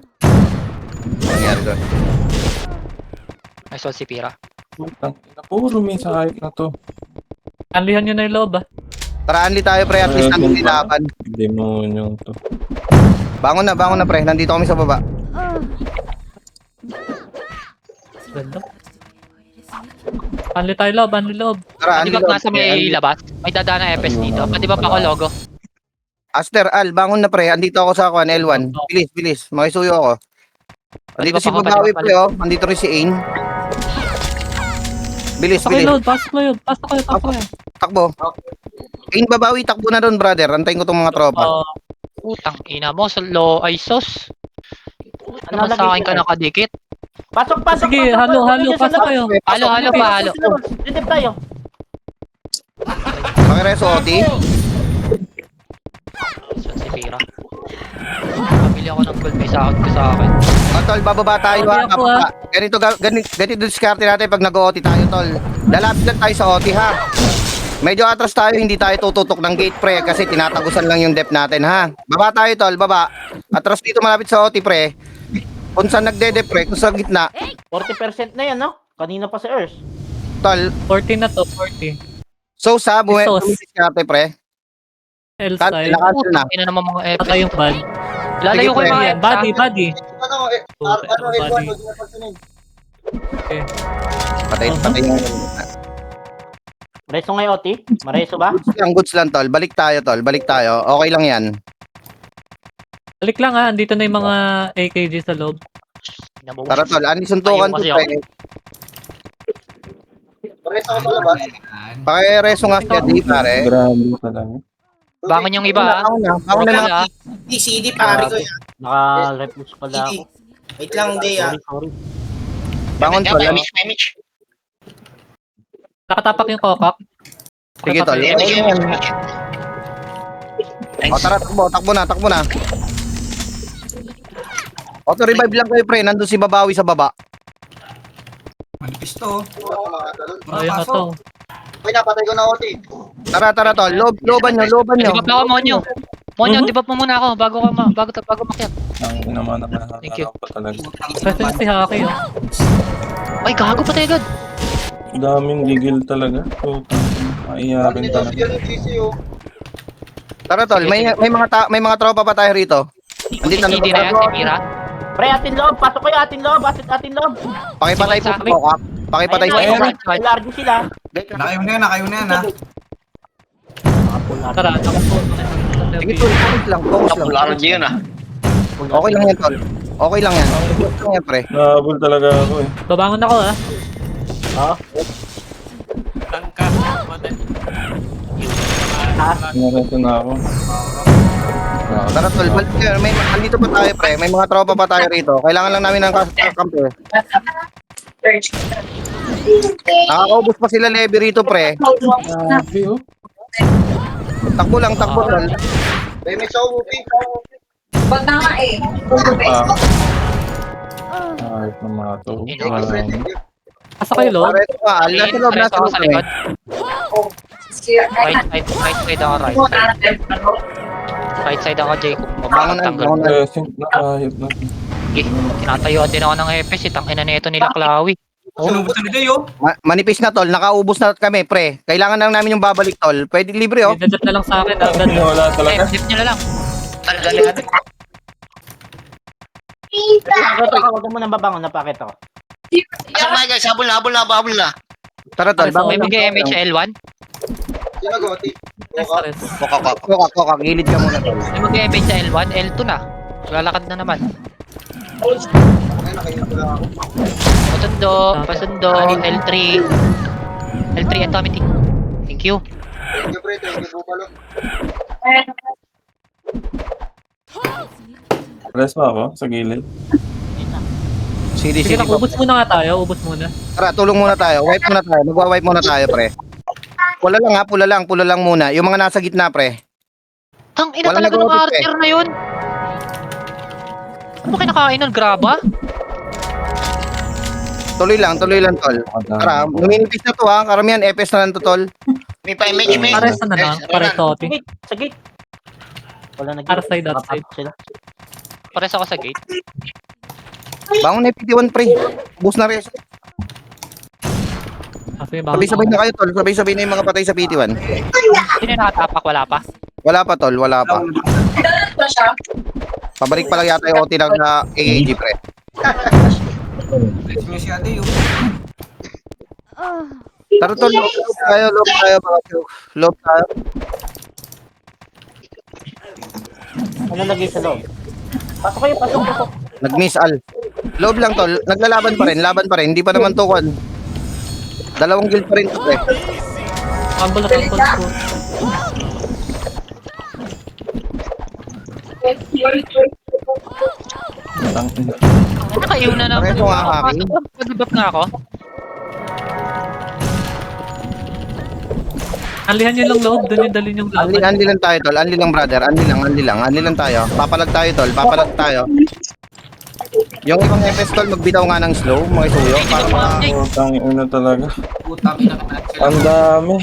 Nangyari doon. Nice one si Pira. Puro may sakit na to. Anlihan nyo na yung loob, ah. Tara, anli tayo pre, at least nandito yung laban. Demonyo to. Bangon na pre, nandito kami sa baba. Ganda. Anli tayo loob, Tara, Di anli ba loob, nasa pre, may anli. labas? May dadaan na FS dito. Pwede ba pa ako logo? Aster, Al, bangon na pre, andito ako sa Kwan, L1. Bilis, makisuyo ako. Andito si Babawi pre, oh. Andito rin si Ain. Bilis. Pasok kayo loob, pasok kayo. Takbo. Ain, Babawi, takbo na doon, brother. Antayin ko tong mga tropa. Putang ina mo, low ISOs. Ano Ano sa akin lagi ka sila? nakadikit? Pasok. Sige, halo, pasok kayo. Halo pa, halo. Didip tayo. Pakireso, OT. Nice one si Pira. Pabili ako ng gold, may sahod ko sa akin. Tol, bababa tayo Okay, ha. ako, Bababa. Ganito diskarte natin pag nag-OT tayo, tol. Lalapit lang tayo sa OT ha. Medyo atras tayo, hindi tayo tututok ng gate pre kasi tinatagusan lang yung depth natin ha. Baba tayo, tol, baba. Atras dito malapit sa OT pre. Kung saan nagde-dep pre, kung sa gitna, 40% na yan, no? Kanina pa sa Earth. tol. 40 na to, 40. So sa Isos. diskarte pre. L Cancel style. na, cancel na. Putang ina naman mga FS. Patay yung bad. Lalayo ko yung mga Yan, body. Body. Puta, L1, body. huwag na pansinin. Patay yung Reso ngayon, Oti? Mareso ba? ang goods lang, tol. Balik tayo, tol. Balik tayo. Okay lang yan. Balik lang, ah. Andito na yung mga AKG sa loob. Tara, tol. Ani suntukan to Ayun kasi pre. Pares ako sa labas. Pakireso nga siya, di pare. Grabe talaga. Bangon yung iba, ha? Bangon na lang. ha? CD, pare ko yan. Naka-refuse pala ako. CD. Wait lang, day ah. Sorry. Bangon, tol. May image. Nakatapak yung kokak. Sige, tol. May image. O, tara, takbo na. Auto revive lang kayo, pre. Nandun si Babawi sa baba. Manipis to. Ayun na to. Uy, napatay ko na OT. Tara, tol. Loban nyo. Di ba pa ako, Monyo? Monyo, di ba pa muna ako bago makyat? Ang naman Thank you. nakaharap pa talaga. Kasi si Haki, oh. Ay, gago pa tayo agad. Daming gigil talaga. Putang, maiyakin Nito talaga. si yung GC, oh. Tara, tol. May mga tropa pa tayo rito. Andito na CD na yan, si Pira. Pre, atin loob. Pasok kayo, atin loob. Atin loob. Pakipatay po sa kokak. Pakipatay po. Ayun, Right, right. large sila. Nakayo na yan ha. Tara, nakapo. Sige, tol. Focus lang. Popular yun ah. Okay lang yan, tol. Okay lang yan, pre. Nahabol talaga ako eh. Babangon ako, ah. Nareto na ako. Tara, tol. Balik kayo. Andito pa tayo, pre. May mga tropa pa tayo rito. Kailangan lang namin ng kampo. Nakakaubos pa sila Levi rito, pre. Grabe oh. Takbo lang, tol. May may sa UP. Ayos na mga to. Pasok kayo loob. Pare, ito ka. Nasa loob, Pares nasa ako loob. sa pre. likod. Right side ako, right. Right side ako, Jacob. Bangon na, Mapapatanggal. bangon na. Present na kahit na. Sige, tinatayuan din ako ng FS. Tangina na ito nila, Klawi. Manipis na, tol. Nakaubos na kami, pre. Kailangan lang namin yung babalik, tol. Pwede libre, oh. Idadap na lang sa akin, agad. Wala talaga. Dip nyo na lang. Talaga. Huwag mo nang babangon, napakit ako. Pasok na guys, habol na. Tara tol, May May bangon bigay lang. MHL1. Sino Gotti? Res na res. Koka, gilid ka muna tol. May bigay MHL1. L2 na. Lalakad na naman. Ay, nakainap ko lang ako. Pasundo. L3. L3 atomic. Thank you. Thank you, pre. Thank you, Bupalo. Rest pa ako sa gilid. Sige, Sige, sige. ubos muna nga tayo. Ubos muna. Tara, tulong muna tayo. Wipe muna tayo. Magwa-wipe muna tayo, pre. Pula lang ha, pula lang muna. Yung mga nasa gitna, pre. Tang ina Wala talaga ng nag-audit, archer na yun. Ano ba kinakain nun? Graba? Tuloy lang, tol. Tara, numinipis na to ha. Karamihan, FS na lang to, tol. May pa-image may. Pares na lang. Pares Totti. Sa gate. Wala nag Para side, that side. Sila. Pares ako sa gate. Bangon na yung PT1, pre. Boost na res. Kasi baka Sabay-sabay na kayo, tol. Sabay-sabay na yung mga patay sa PT1. Sino yung nakatapak? Wala pa. Wala pa, tol. Wala pa. Pabalik pa lang yata yung OT lang sa AAG, pre. Tara, tol. Loob tayo, mga chok. Loob tayo. Ano lagay sa loob? Pasok kayo, pasok. Nag-miss al. Loob lang, tol. Naglalaban pa rin. Laban pa rin. Hindi pa naman tukon. Dalawang guild pa rin, pre. Rumble. Nakaiw na naman. Pareho nga kami. Pag-buff nga ako. Anlihan nyo lang loob. Doon yung dalhin yung laban. Anli lang tayo, tol. Anli lang, brother. Anli lang tayo. Papalag tayo, tol. Papalag tayo. Yung ibang FS, tol, magbitaw nga ng slow, mga isuyo. Para Putang ina talaga. Ang dami.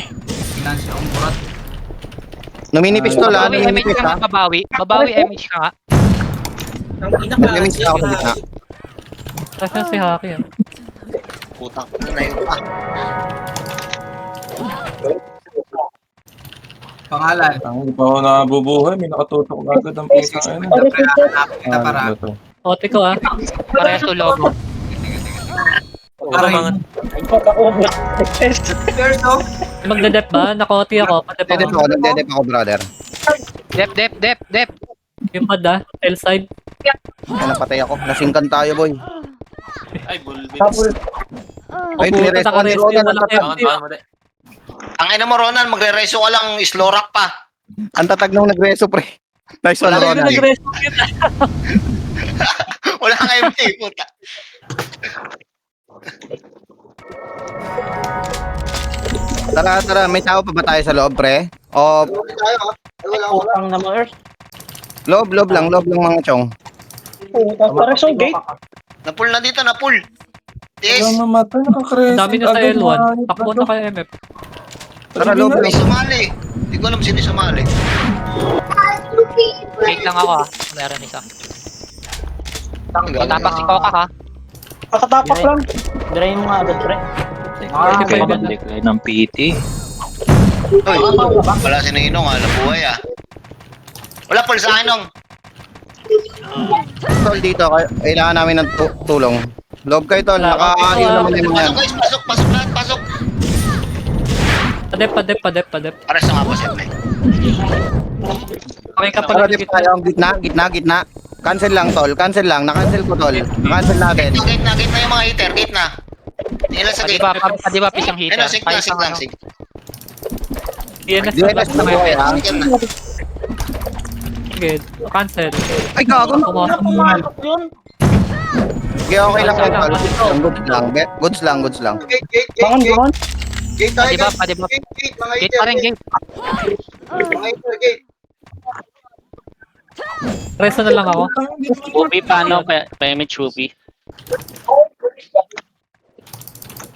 Numinipis, tol, ha? Babawi MH Numinipis, ka ha? nga. Babawi MH ka nga. Numinipis ako sa gitna. Kasi si Haki. Putang ina yun. Ang hindi pa ako nabubuhay. May nakatutok na agad ang putang ina. Ano to? Totti ko ah. Parehas to logo. Magdadep ba? Naka-OT ako. Padep ako. Nagdedep ako, brother. Dep. Yung pad ah. L-side. Ay, napatay ako. Nasingkan tayo, boy. Ay, Ay, nire-rest puta ko. ka-rest yung walang empty. Ang ina mo Ronan, magre-reso ka lang slow rock pa. Ang tatag nung nagreso, pre. Nice one, Wala Ronald. yung nag-rest yun. Wala kang MP, puta. Tara. May tao pa ba tayo sa loob, pre? O, Gotti tayo, ha? Ay, wala. Putang na mo, Earth. loob lang mga chong. Parang so gate. Napul na dito, napul. Yes. Wala mamatay. Nakakresin. Ang dami na sa L1. Takbo na kayo MF. Tara, loob May lang. sumali. Hindi ko alam sino sumali. Gate lang ako ah. Meron isa. Tanggal. Tapak si Coca ha. Pakatapak lang. Dirayin mo nga agad, pre. Okay, ng PT. Uy, wala si Ninong, alam buhay ah. Wala pul sa akin, Nong. Tol, dito. Kailangan namin ng tulong. Loob kayo, tol. Naka-heal naman yung mga yan. Pasok guys, pasok lahat, pasok. Padep. Pares na nga po siyempre. Okay ka Tara, pala. dip tayo. Gitna. Cancel lang, tol. Cancel lang. Na-cancel ko, tol. Na-cancel natin. Gate na yung mga hitter, gate na. Nila sa gate. Padiba pisang heater. Ano, sig lang. DNS na DNS last na na buhay, ha? Sige na. Sige, cancel. Ay, gago. Pumasok yun. Okay, okay lang, tol. Goods lang. Gate. Bangon. Gate tayo, Padiba. guys. Gate, mga Gate hitter, pa rin gate. Mga hitter, gate. Resto na lang ako. Ubi, paano? Pa-image Ubi.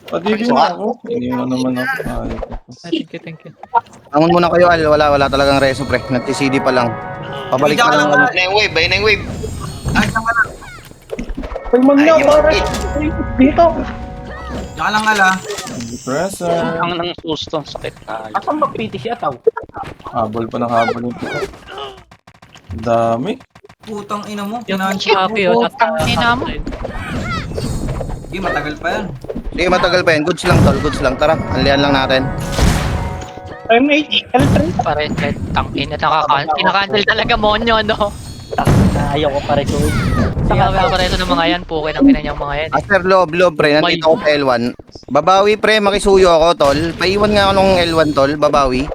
Padigil na ako. Hindi mo naman ako. Thank you. Bangon muna kayo, Al. Wala talagang reso, pre. Nag-TCD pa lang. Pabalik pa lang. Ayun na yung wave. Pulmon na, Ayun, pare. gate. Dito. Pressure. Ang nang susto, sakit tayo. Asan ba PT siya, tao? Habol pa ng habol yung pito. Dami. Putang ina mo. Yung Pinanchip mo. Aki, oh, Putang nasa ina mo. outside. Sige, matagal pa yan. Hindi, matagal pa yan. Goods lang, tol. Goods lang. Tara, anlian lang natin. Pareset. Tangina, kinakancel talaga monyo, no? Ayaw ko pa rin to. Hindi nga pareso ng mga yan. Pukin ang kinanyang mga yan. Aster, loob, pre. Nandito ako sa L1. Babawi, pre. Makisuyo ako, tol. Paiwan nga ako ng L1, tol. Babawi.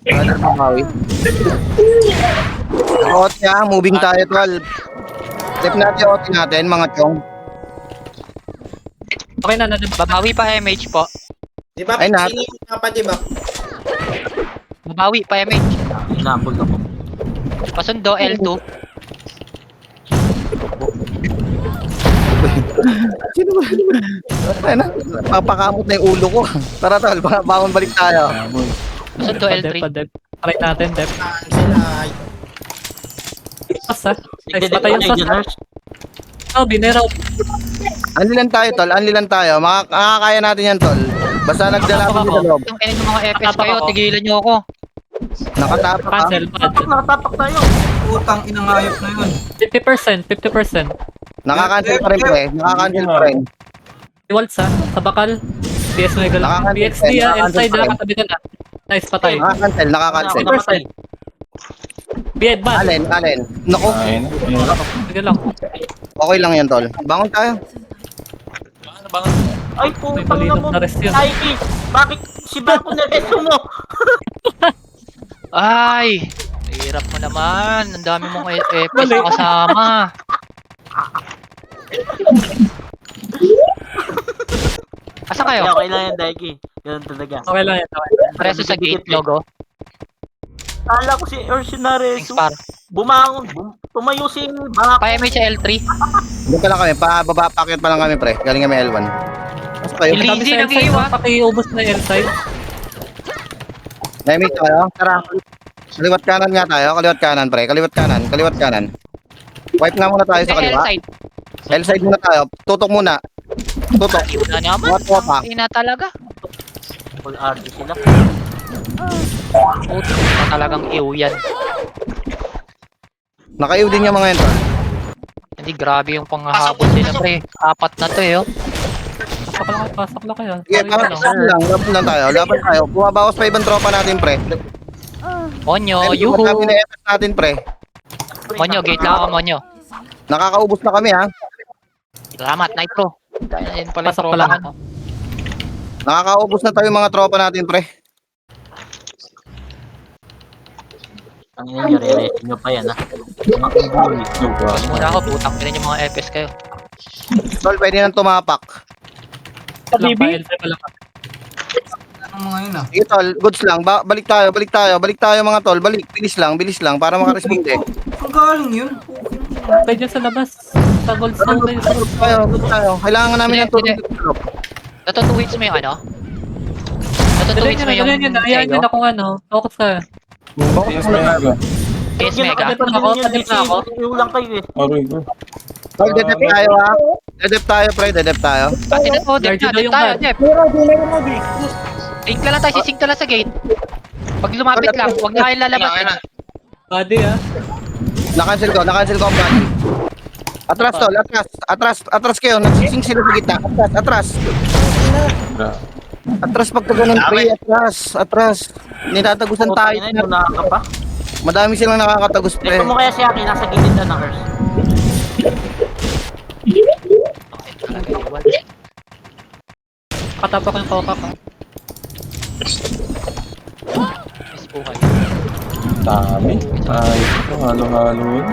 Babawi. OT ha. Moving tayo, tol. Step natin OT natin, mga chong. Okay na, Babawi pa MH po. Di ba? Ay, Sino yung papa, di ba? Babawi pa MH. Inabol ako. Pasundo L2. Sino ba? Ay na, papakamot na yung ulo ko. Tara, tol. Bawon balik tayo. Pasundo L3. Padep. Try natin, Dep. Cancel ay. Pas ha. Nice, patay yung sas ha. Oh, binero. Anli lang tayo, tol. Anli lang tayo. Makakaya natin yan, tol. Basta nagdala ko sa loob. Yung ng mga FS kayo, tigilan nyo ako. Nakatapak ka. Cancel, bad. Nakatapak tayo. Putang ina ngayop na yun. 50%, 50%. Nakakancel pa rin, pre. Nakakancel pa rin. Si Waltz ha, sa bakal. PS Mega lang. Nakakancel, BXD ha, inside nakakancel. ha, katabi ka na. Nice, patay. Nakakancel, nakakancel. 50%. Bad, bad. Alin. Naku, Ayun. Ayun. Sige lang. okay lang yan, tol. Bangon tayo. Ay, May putang na malinaw mo. na rest yun. Nike, bakit si Bako na resto mo? Ay! Hirap mo naman. Ang dami mong FS na kasama. Asa kayo? Okay lang yan, Nike. Ganun talaga. Okay lang yan. Preso sa gate logo. Kala ko si Orsinare Thanks par. bumangon, tumayo si Bako. Pa-MH sa L3. Doon pa lang kami. Pababa, packet pa lang kami, pre. Galing kami L1. Basta kayo. Ili- Kami Easy, sa inside, nag-iiwan. pakiubos na yung side. Naimik tayo. Tara. Kaliwat kanan nga tayo. Kaliwat kanan, pre. Kaliwat kanan. Kaliwat kanan. Wipe nga muna tayo sa L kaliwa. side. L side muna tayo. Tutok muna. Tutok. Iwan na naman. Mga tropa. Ina talaga. Full RD sila. Puto na talagang iw yan. Nakaiw din yung mga yan, tol. Hindi, grabe yung panghahabol sila, pre. Apat na to, eh, oh. Pasok lang kayo. Sige, laban lang tayo. Laban tayo. Bumabawas pa ibang tropa natin, pre. Monyo, Dami yuhu. na effort natin, pre. Monyo, gate lang ako, Monyo. Nakakaubos na kami, ha. Salamat, Nitro. Ayun pala yung Pasok tropa pa lang ko. Nakakaubos na tayo yung mga tropa natin, pre. Ang ina nyo, re-rest nyo pa yan, ha? Muna ako, putang ina yung mga FS kayo. Tol, pwede nang tumapak. Lang pa, L5 pa lang. Ang mga yun ah. Sige, tol. Goods lang. Balik tayo, balik tayo. Balik tayo, mga tol. Balik. Bilis lang. Para makaresponde. Ang galing yun. Pwede dyan sa labas. Sa gold zone na yun. Goods tayo. Kailangan namin ng Hindi, tulong. Natutuwits mo yung ano? Natutuwits mo yung Ayan yun ako ano. Focus ka. Yes, may naga. Case Mega. Tadip na ako. Yung lang kayo, eh. Aroy ko. Tol, dedep tayo, ha. Dedep tayo, pre. Dedep tayo. Pati na po, Dep Guardian na, na yung tayo, bad. Dep. Sync ka lang tayo, sisync ka lang sa gate. Pag lumapit lang, huwag na kayo lalabas. Ayun na. Body ah. Nakancel ko ang body. Atras, tol. Atras kayo. Nagsising sila sa gitna. Atras. Atras pag ganun, pre. Atras. Nitatagusan tayo. Putang ina, wala ka pa. Madami silang nakakatagos, pre. Resto mo kaya si Aki, nasa gilid na ng Earth. Katapak yung coca ka. Miss buhay. Dami. Ay, ito. Halo-halo yun.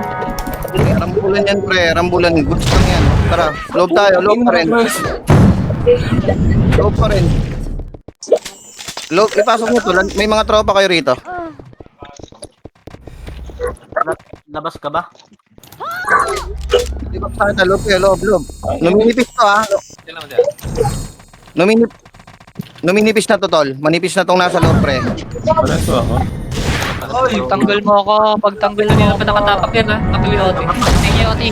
Rambulan yan, pre. Rambulan. Goods lang yan. Tara. Loob tayo. Loob pa rin. Loob pa rin. Loob. Ipasok mo to. May mga tropa kayo rito. Labas ka ba? Di ba sa akin, loob kayo. Loob. Numinipis to, ha. Numinipis na to, tol. Manipis na tong nasa loob, pre. Pareso ako. Pagtanggol mo ako, pagtanggol mo Kanina ako. pa nakatapak yan ha. Actually, Oti. Thank you, Oti.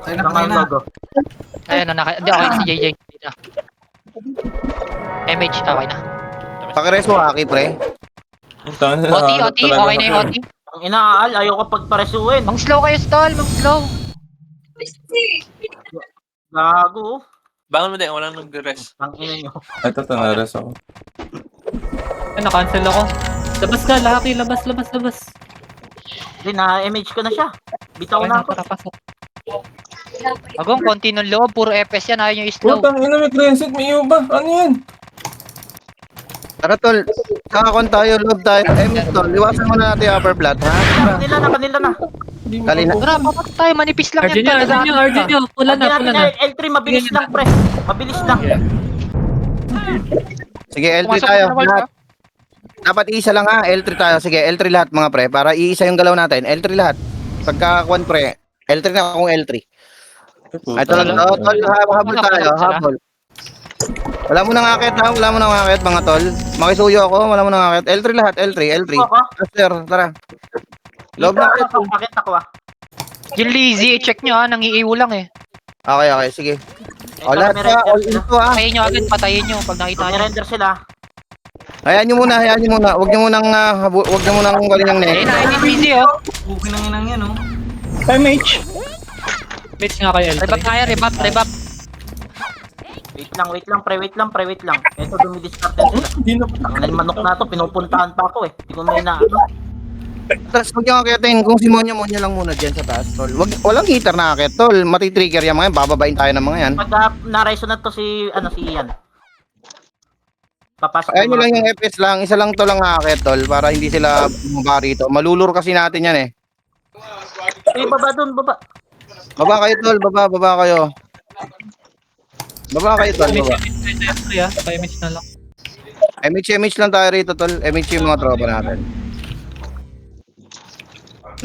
Ayun na, Lang ayun ang na. logo. Ayun, hindi okay na si JJ. Dito. MH, okay na. Pakireso, Aki, pre. Yung taon na Oti, nakalat Oti, talaga okay na yung ako. Oti. Ang inaal, ayaw ka pagparesuin. Mang slow kayo, stall. Mang slow. Gago. Bangon mo din, walang nag-rest. Ang ina nyo. Ito, tanares ako. Ay, na-cancel ako. Labas ka, Lucky. Labas. Hindi, na-image ko na siya. Bitaw Okay na na, ako. tara, pasok. Agong, konti ng loob. Puro FPS yan. Ayaw yung slow. Putang ina, may cleanset, may iba. Ano yan? Tara tol, kakakon tayo, love tayo. Tol, liwasan muna natin yung upper flat, ha? Kanila na. Kalina. Tara, papak tayo. Manipis lang yan. Arjun nyo. Pula Hindi na. natin L3, mabilis lang, pre. Mabilis lang. Sige, L3 Pumasok tayo. na naman, Lahat. Dapat isa lang ha, L3 tayo. Sige, L3 lahat mga pre. Para iisa yung galaw natin. L3 lahat. Pagka-kwan pre, L3 na akong L3. Ay, tol, habol tayo, habol. Wala mo nang akit ha, wala mo nang akit mga tol. Makisuyo ako, wala mo nang akit. L3 lahat, L3. Master, tara. Loob na kayo. Bakit ako ah? Yung lazy, check nyo ha. Nangiiwo lang eh. Okay, sige. O, lahat ha, all into ha. Patayin nyo agad. Patayin nyo pag nakita nyo. Render sila. Hayaan nyo muna. Huwag nyo munang galing yung Eh, neck. na busy oh. Mitch nga kayo, L3. Rebap tayo, rebap. Wait lang, pre. Ito, dumidiscard din sila. Ang manok na to, pinupuntahan pa ako eh. Hindi ko may na ano. Tapos huwag nyo akitin. Kung si Monya lang muna dyan sa taas, tol. Walang heater na akit, tol. Matitrigger yung mga yan. Bababain tayo ng mga yan. Pag na-resonate to si Ian. Papasok Ayun nyo lang yung FPS lang. Isa lang to lang akit, tol. Para hindi sila bumaba rito. Malulur kasi natin yan eh. Baba dun, baba. Baba kayo, tol. Baba kayo. Baba kayo, tol. Mitch, Baba. Kaya Mitch na lang. MH lang tayo rito, tol. MH yung mga tropa natin.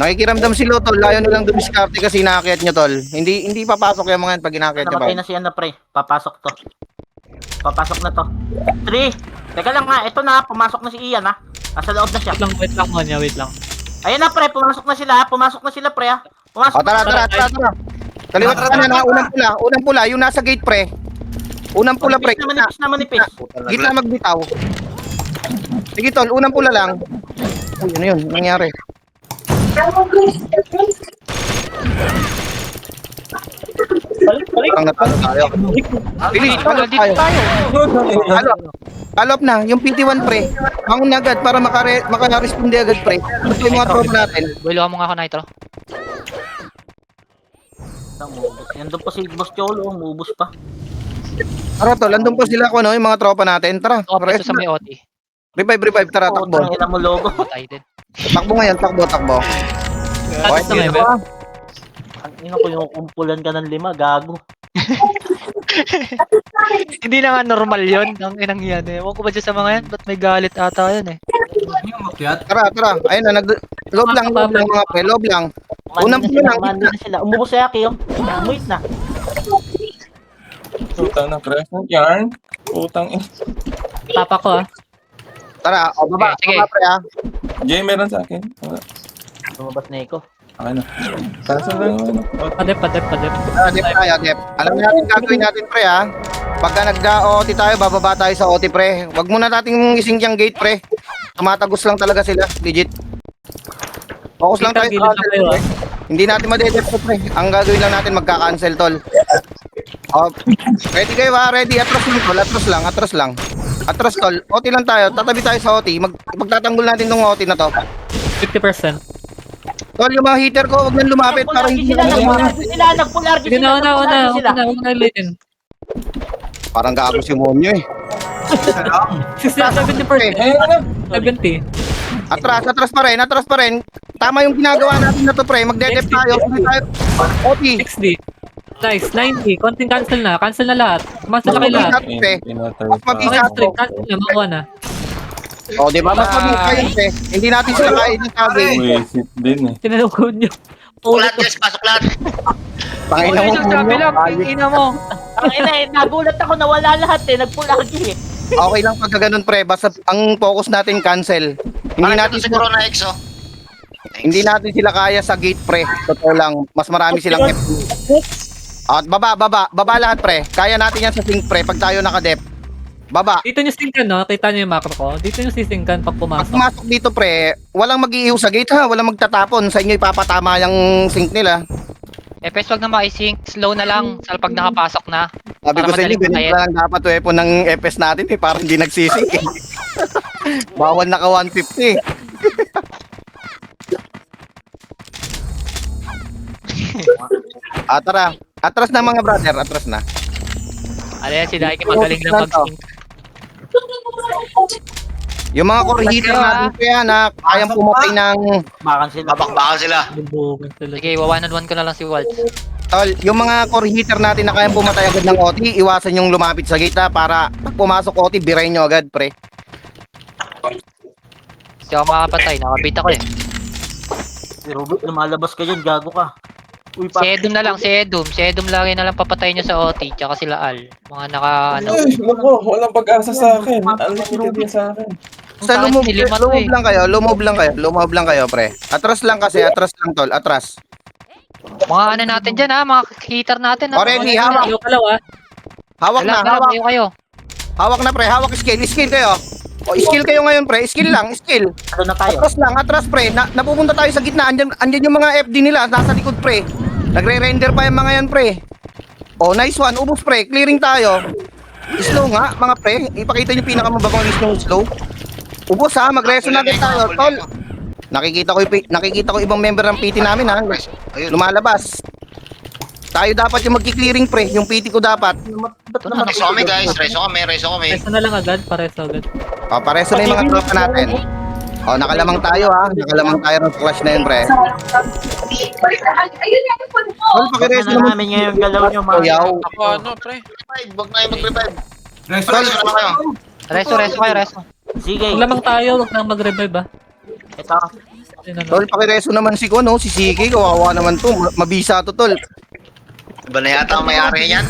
Nakikiramdam si Lo, tol. Ayaw nilang dumiskarte kasi inaakit nyo, tol. Hindi papasok yung mga yan pag inaakit nyo pa. Namatay na si pre. Papasok na to. 3. Teka lang nga, ito na, pumasok na si Ian ha. Nasa loob na siya. Wait lang, Monya, wait lang. Ayan na pre, pumasok na sila pre ha. Pumasok O, tara. Kaliwat ka na, unang pula. Yung nasa gate, pre. Unang pula, pre. Manipis. Gitna magbitaw. Sige, tol. Unang pula lang. Uy, ano yun? Nangyari. Parang natalo tayo. Bilis, palop tayo. Palop na, yung PT1 pre. Bangon na agad para makaresponde agad pre. Ito yung mga tropa natin. Builuhan mo nga ako, Nitro. Yan doon pa si Boss Cholo, umubos pa. Tara tol, andun po sila kung ano, yung mga tropa natin. Tara, Ako pa sa may OT. revive, tara, takbo. Tangina mo logo. Tayo din. Takbo ngayon, takbo. Tapos na ngayon, Bel. Ang ina ko yung kumpulan ka ng 5, gago. Hindi na nga normal yun. Ang inang yan eh. Ewan ko ba dyan sa mga yan? Ba't may galit ata yan eh? Tara. Ayun na, loob lang mga pre, loob lang. Unang pula lang. Mandi na sila. Umubos sa Aki, oh. Umuit na. Putang na crescent yarn. Putang ina. Papa ko, ah. Tara, o baba, Sige. baba pre ha. Jay, meron sa akin. Lumabas na Iko. Akin na. Saan lang yung ano? Padep. Dep. Alam natin gagawin natin pre ha. Pagka nagda-OT tayo, bababa tayo sa OT pre. Wag muna nating ising yung gate pre. Tumatagos lang talaga sila, legit. Focus lang tayo Gilid lang kayo, pre. Hindi natin madedep to pre. Ang gagawin lang natin magka-cancel tol. Oh, ready kayo ha? Ready? Atras lang. Atras tol. OT lang tayo. Tatabi tayo sa OT. Magtatanggol natin tong OT na to. 50%. Tol, yung mga heater ko, wag nang lumapit para hindi Nagpulargi Sige na, una lane. Parang gago si Monyo eh. 70%. Eh, ano? 70. Atras pa rin. Tama yung ginagawa natin na to, pre. Magdedep tayo. OT. 60. Nice, 90. Konting cancel na lahat. Cancel na kayo lahat. Pinatay Mas pa. mabilis Okay, straight, cancel na, makuha na. O, di ba? Mas mabilis kayo, pre. Hindi natin sila kaya ng sabi. Buwisit din eh. Tinanong nyo. Lahat guys, pasok lahat. Pangina mo, Sabi lang, Monyo. ina mo. Ang ina, nagulat ako na wala lahat eh. Nagpulargi eh. Okay lang pagka ganun, pre. Basta ang focus natin cancel. Hindi Parang natin ito siguro na X, oh. Hindi natin sila kaya sa gate, pre. Totoo lang. Mas marami silang FP. At baba lahat, pre. Kaya natin yan sa sync, pre. Pag tayo nakadep. Baba. Dito nyo singkan, no? Kita nyo yung macro ko? Dito nyo sisingkan pag Pag pumasok. pumasok dito, pre, walang mag-iihaw sa gate ha. Walang magtatapon. Sa inyo ipapatama yung sink nila. FS wag na makisync. Slow na lang sa pag nakapasok na. Sabi Para ko sa inyo, madaling ganito patayin. lang dapat weapon ng FS natin eh. Parang hindi nagsisink eh. Bawal naka 150 eh. Tara. Atras na mga brother. Atras na. Ano yan, si Daiki magaling lang mag-sync. Yung mga core heater Atras ka, natin kaya na kayang pumatay ng Bakan sila. Babakbakan sila. Bubugan sila. Sige, one-on-one ko na lang si Waltz. tol, yung mga core heater natin na kayang pumatay agad ng OT, iwasan yung lumapit sa gate ha, para pag pumasok OT, birayin nyo agad, pre. Hindi ako makapatay, nakabita ko eh. Si Robert, lumalabas ka dyan, gago ka. Uy, Si Edom na lang, si Edom. Si Edom lagi na lang papatay niya sa OT, tsaka sila Al. Mga naka, ano. Ay, nako, walang pag-asa sa akin. Unlimited yan sa akin. Sa Sa lumove, akin, lima to lumove eh. lang kayo, lumove lang kayo, pre. Atras lang kasi, atras lang tol, atras. Mga ano natin dyan ha, mga heater natin ha. Already, hawak. Ayaw kalaw, ah. Hawak na, hawak. Kayo kayo. Hawak na, pre, hawak skill kayo. O, skill kayo ngayon, pre, skill lang, skill. Ano na tayo? Atras lang, atras, pre. Napupunta tayo sa gitna, andyan yung mga FD nila, nasa likod, pre. Nagre-render pa yung mga yan, pre. Oh, nice one, ubos, pre, clearing tayo. Slow nga, mga pre, ipakita nyo pinakamabagong list ng slow. Ubos ha, mag-reso na agad tayo, tol. Nakikita ko ibang member ng PT namin ha. Ayun. Lumalabas. Tayo dapat yung magki-clearing pre, yung PT ko dapat. Reso kami guys, reso kami. Reso na lang agad, pareso agad. O, pareso na yung mga tropa natin. O, nakalamang tayo ha. Nakalamang tayo ng clash na yun pre. Tol, Huwag pakireso na naman. namin ngayon galaw nyo, mga. Kuyaw. Ako ano, pre? Revive, wag na kayo mag-revive. Reso, Reso na kayo. Reso kayo, reso. Sige, Huwag lamang tayo, huwag nang mag-revive, ah. ito. Yun, ano. Tol, pakireso naman si Kuno, si Siki, kawawa naman to. Mabisa to, tol. Iba na yata ang may-ari yan.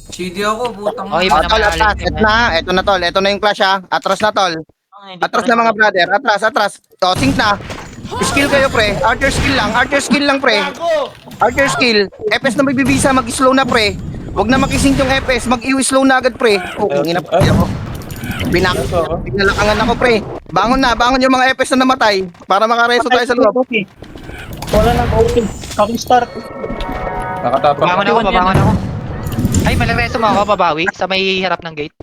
CD ako, putang. Okay, O, ba tol, naman atras. Ito na, ito na, tol. Ito na yung clash ha. Atras na, tol. Atras na mga brother, atras. O, sync na. Skill kayo, pre. Archer skill lang, pre. Archer skill. FS na magbibisa, mag-slow na, pre. Huwag na makisync yung FS, mag-slow na agad, pre. Oh, ina pa ako. Binalakangan ako, pre. Bangon yung mga FS na namatay para makareso tayo sa loob. Wala nang OT. Kami start. Nakatapak. Babangon ako. Ay, malang reso mo ako, babawi sa may harap ng gate.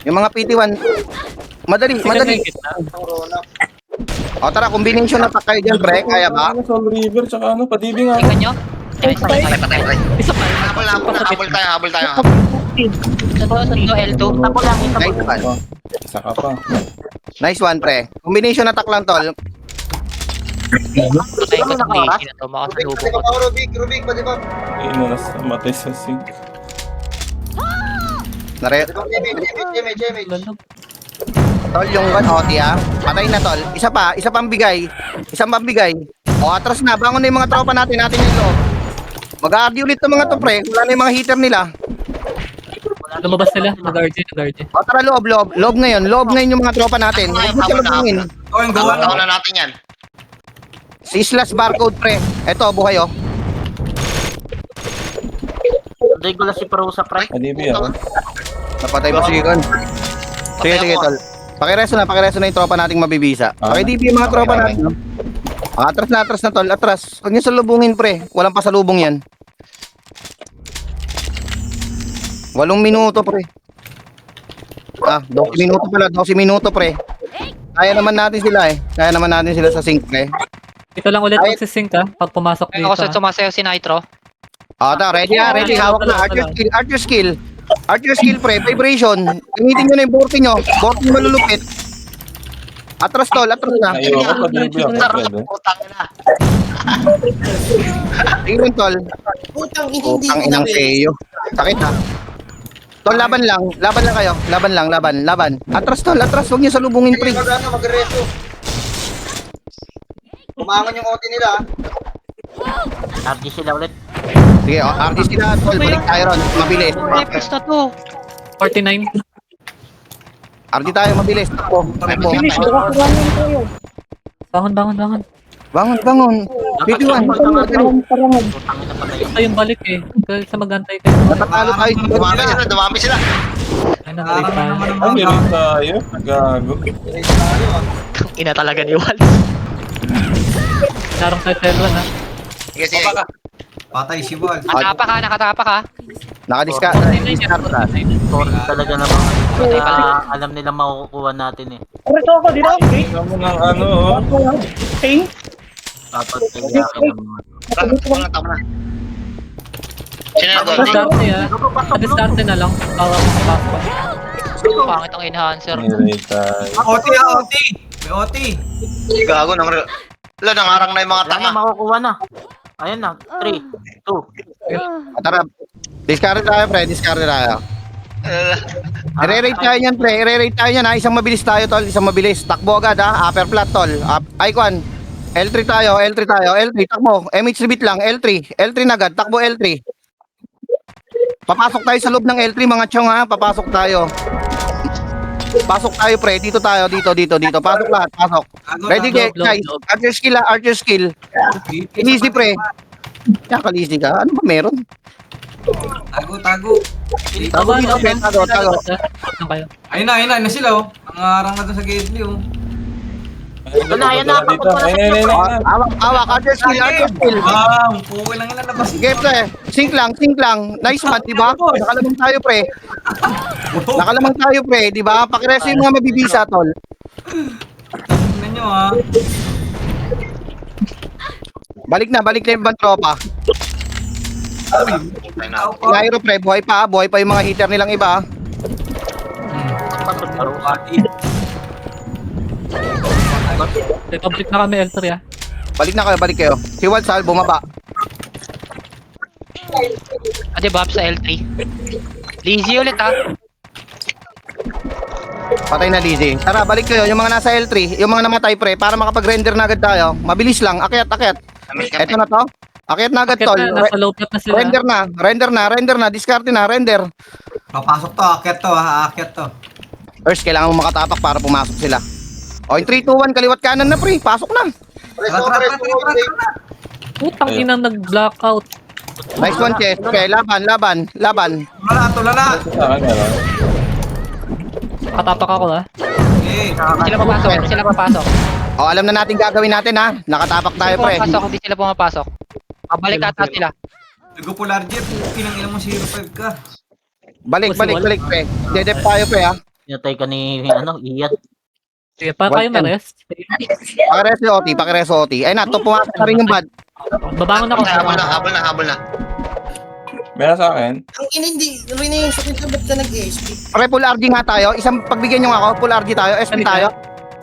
Yung mga PT1, madali. O, tara, combination na kayo dyan, pre. Kaya ba? Soul River, tsaka ano, padibing nga. Tingnan nyo. Ay, Patay. Isa pa. Habol tayo. Sundo L2. Tabo lang, ito. Nice one. Isa ka pa. Nice one, pre. Combination attack lang, tol. Patay ko ng Daisy na to, makasalubong Pati ko. ka pa, Rubik, pati ba? Inunas, matay sa sink. Nare, Jemay. tol, yung one OT ha. Patay na, tol. Isa pang bigay. Isang pambigay. O, atras na. Bangon na yung mga tropa natin yung loob. Mag-a-argue ulit ng mga to, pre. Wala na yung mga heater nila. Lumabas sila, nag-RG. O, tara, loob. Loob ngayon yung mga tropa natin. Huwag mo siya lubungin. Oh, yung gawa Taon na natin yan. Si slash barcode, pre. Eto, buhay, oh. Hindi ko lang si Perusa, pre. Padibi ako. Napatay mo si Gon. Sige, tol. Pakireso na yung tropa nating mabibisa. Pakidb yung mga tropa natin. No? Atras na, tol. Atras. Huwag niyo salubungin, pre. Walang pasalubong yan. 8 minuto, pre. 12 minuto pala. 12 minuto, pre. Kaya naman natin sila, eh. Kaya naman natin sila sa sync, pre. Ito lang ulit magsisync, ah, pag pumasok Ay, dito. ako sa sumasayaw si Nitro. Ready. Hawak na. Archer skill, pre. Vibration. Gamitin nyo na yung boarding nyo. Boarding malulupit. Atras, tol. Atras na. Ayaw ako, padibi ako. Pwede. Putang ina. Tingnan, tol. Putang Putang inang Teo. Sakit ha. Tol, laban kayo. Laban. Atras, tol. Huwag niyo salubungin, pre. Mag-reso. Kumangon yung OT nila. RG sila ulit. Sige, RD sila, tol. Balik tayo ron. Mabilis. FS na to. 49. RD tayo, mabilis. Takbo. Bangon. Bangon. PT1. Putangin na pala yun. Ito yung balik, eh. Sa magantay kayo. Natatalo tayo. Dumami sila. Ano, trade tayo. Ang galing tayo. Gago. Ina talaga ni Wal. Larong tayo sa L1 ha. Sige, sige. Patay si Wal. Nakatapa ka. Nakadiscard na. Sorry talaga naman. Alam nila makukuha natin eh. Reso ako, di na? Okay. Tingnan mo ng ano, oh. Ting. Dapat kaya Tama na. Sino na gold? Diskarte ha. Diskarte na lang. Pangit ang enhancer. Nilay tayo. OT OT. May OT. Gago nang... Wala, nangarang na yung mga Wala tanga. na, makukuha na. Ayan na, 3, 2. Tara, discard tayo, pre. Discard tayo. I-rate tayo niyan, pre. I-rate tayo niyan, ha. Isang mabilis tayo, tol. Isang mabilis. Takbo agad, ha. Upper flat, tol. Icon. L3 tayo, L3 tayo. L3, takbo. MH bit lang, L3. L3 na agad. Takbo L3. Papasok tayo sa loob ng L3, mga chong, ha. Papasok tayo. Pasok tayo, pre. Dito tayo. Dito. Pasok lahat. Pasok. Ready, guys. Archer skill, ha. Archer skill. Easy, pre. Kalisi ka. Ano ba meron? Tago. Tago dito, pre. Tago. Kayo. Ayun na sila oh. Ang arang na doon sa gateway oh. Ito na, ayan na, Dito. papunta na sa Ayun, ayun, ayun. Awak. Archer skill. Wow, pukoy lang ilalabas. Sige, pre. Sync lang. Nice man, di ba? Nakalamang tayo, pre. Nakalamang tayo, pre. Di ba? Pakireso yung mga mabibisa, tol. Tingnan nyo ah. Balik na yung ibang tropa. Nairo, pre. Buhay pa yung mga hitter nilang iba. Complete na kami L3 ha. Balik kayo. Si Walsal, bumaba. Ade buff sa L3. Lazy ulit ha. Patay na Lizzy. Tara, balik kayo. Yung mga nasa L3, yung mga namatay, pre, para makapag-render na agad tayo. Mabilis lang. Akyat. Eto na to. Akyat na agad, tol. Nasa low plat na sila. Render na. Discard na, render. Papasok to, aakyat to. First, kailangan mo makatapak para pumasok sila. O, in 3, 2, 1, kaliwat kanan na, pre. Pasok na. Tara. Putang inang nag-blackout. Nice one, Chess. Okay, laban. Tulala. Sa akin, meron. Katapak ako ha. Eh, Hindi sila papasok. O, alam na natin gagawin natin, ha. Nakatapak tayo, pre. Hindi sila pumapasok. Pabalik ata sila. Nagpular jet, pinang ilang mo 05 ka. Balik, pre. Dedep tayo, pre, ha. Pinatay ka ni, Ian. Sige, para kayo ma-rest. Pakireso OT. Ay na, to pumasok na rin yung bad. Babangon ako. Habol na. Meron sa akin. Ang hindi na yung sakit na ba't ka nag-SP? Pre, full RG nga tayo. Isang pagbigyan nyo nga ako, full RG tayo. SP tayo.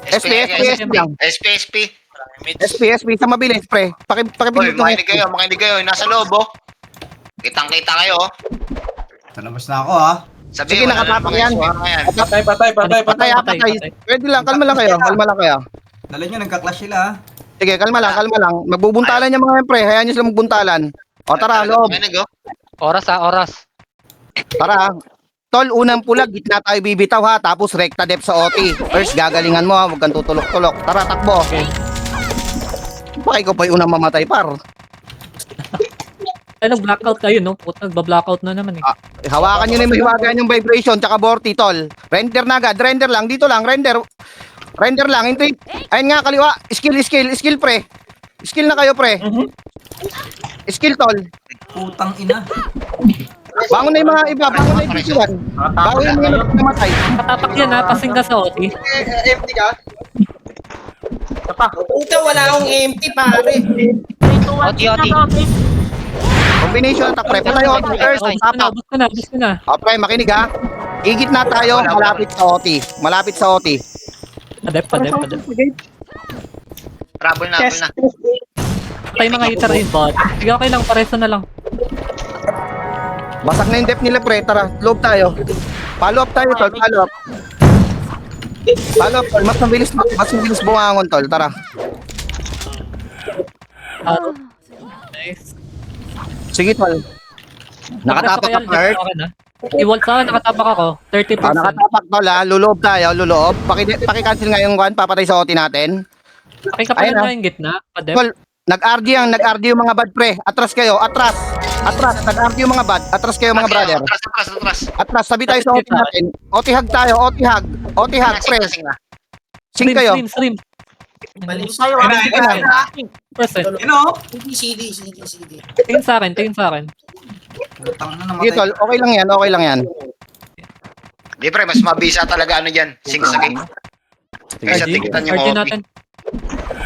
SP lang. SP. SP. Sa mabilis, pre. Uy, Pakibigyan nyo. makinig kayo. Nasa loob, oh. Kitang-kita kayo, oh. Talabas na ako ha. Sige, nakatapak yan. Patay. Patay. Pwede lang, kalma lang kayo. Dala nyo, nagka-clash sila ha. Sige, kalma lang. Magbubuntalan yung mga yan, pre. Hayaan nyo sila magbuntalan. O, tara, loob. Oras. Tara. Tol, unang pulag, gitna tayo bibitaw, ha. Tapos, rekta depth sa OT. First, gagalingan mo, ha. Huwag kang tutulok-tulok. Tara, takbo. Baka ikaw pa yung unang mamatay, par. Ay, nag-blackout kayo, no? Puta, nagba-blackout na naman eh. Hawakan nyo na yung mahiwagaan yung vibration tsaka vorti, tol. Render na agad. Render lang. Dito lang. Render lang. Hindi. Ayun nga, kaliwa. Skill, pre. Skill na kayo, pre. Skill, tol. Putang ina. Bangon na yung mga iba. Bangon na yung bisuan. Bangon yung mga namatay. Katapak yan ha, pasing ka sa OT. Empty ka? Ito pa. Puta, wala akong empty pare. 3, 2, 1, OT. Combination attack, pre. Patay OT first. Tapak. Bus ko na. O, pre, makinig, ha. Igit na tayo. Malapit sa OT. Padep. Trouble na. Patay mga hitter inbound. Sige, okay lang, pareso na lang. Basak na yung depth nila, pre. Tara, loob tayo. Follow up tayo, tol. Follow up, tol. Mas mabilis bumangon, tol. Tara. Nice. Sige, tol. Nakatapak ka, Bert. I-wall sa akin, nakatapak ako. 30%. Nakatapak, tol, ha. Luloob tayo, luloob. Paki-cancel nga yung one, papatay sa OT natin. Okay ka pa Ayun, na yung gitna. Padep. Tol, nag-RG yung mga bad, pre. Atras kayo, atras. Atras, nag-argue yung mga bad. Atras kayo mga brother. Atras. Atras, sabi tayo sa OT natin. OT hug tayo, OT hug. OT hug, pre. Sing kayo. Stream. Balik tayo. Percent. CD. Tingin sa akin. Putang na Sige, tol. Okay lang yan. Di pre, mas mabisa talaga ano dyan. Sing sa game. Kaysa RG tigitan yung RG OP. natin.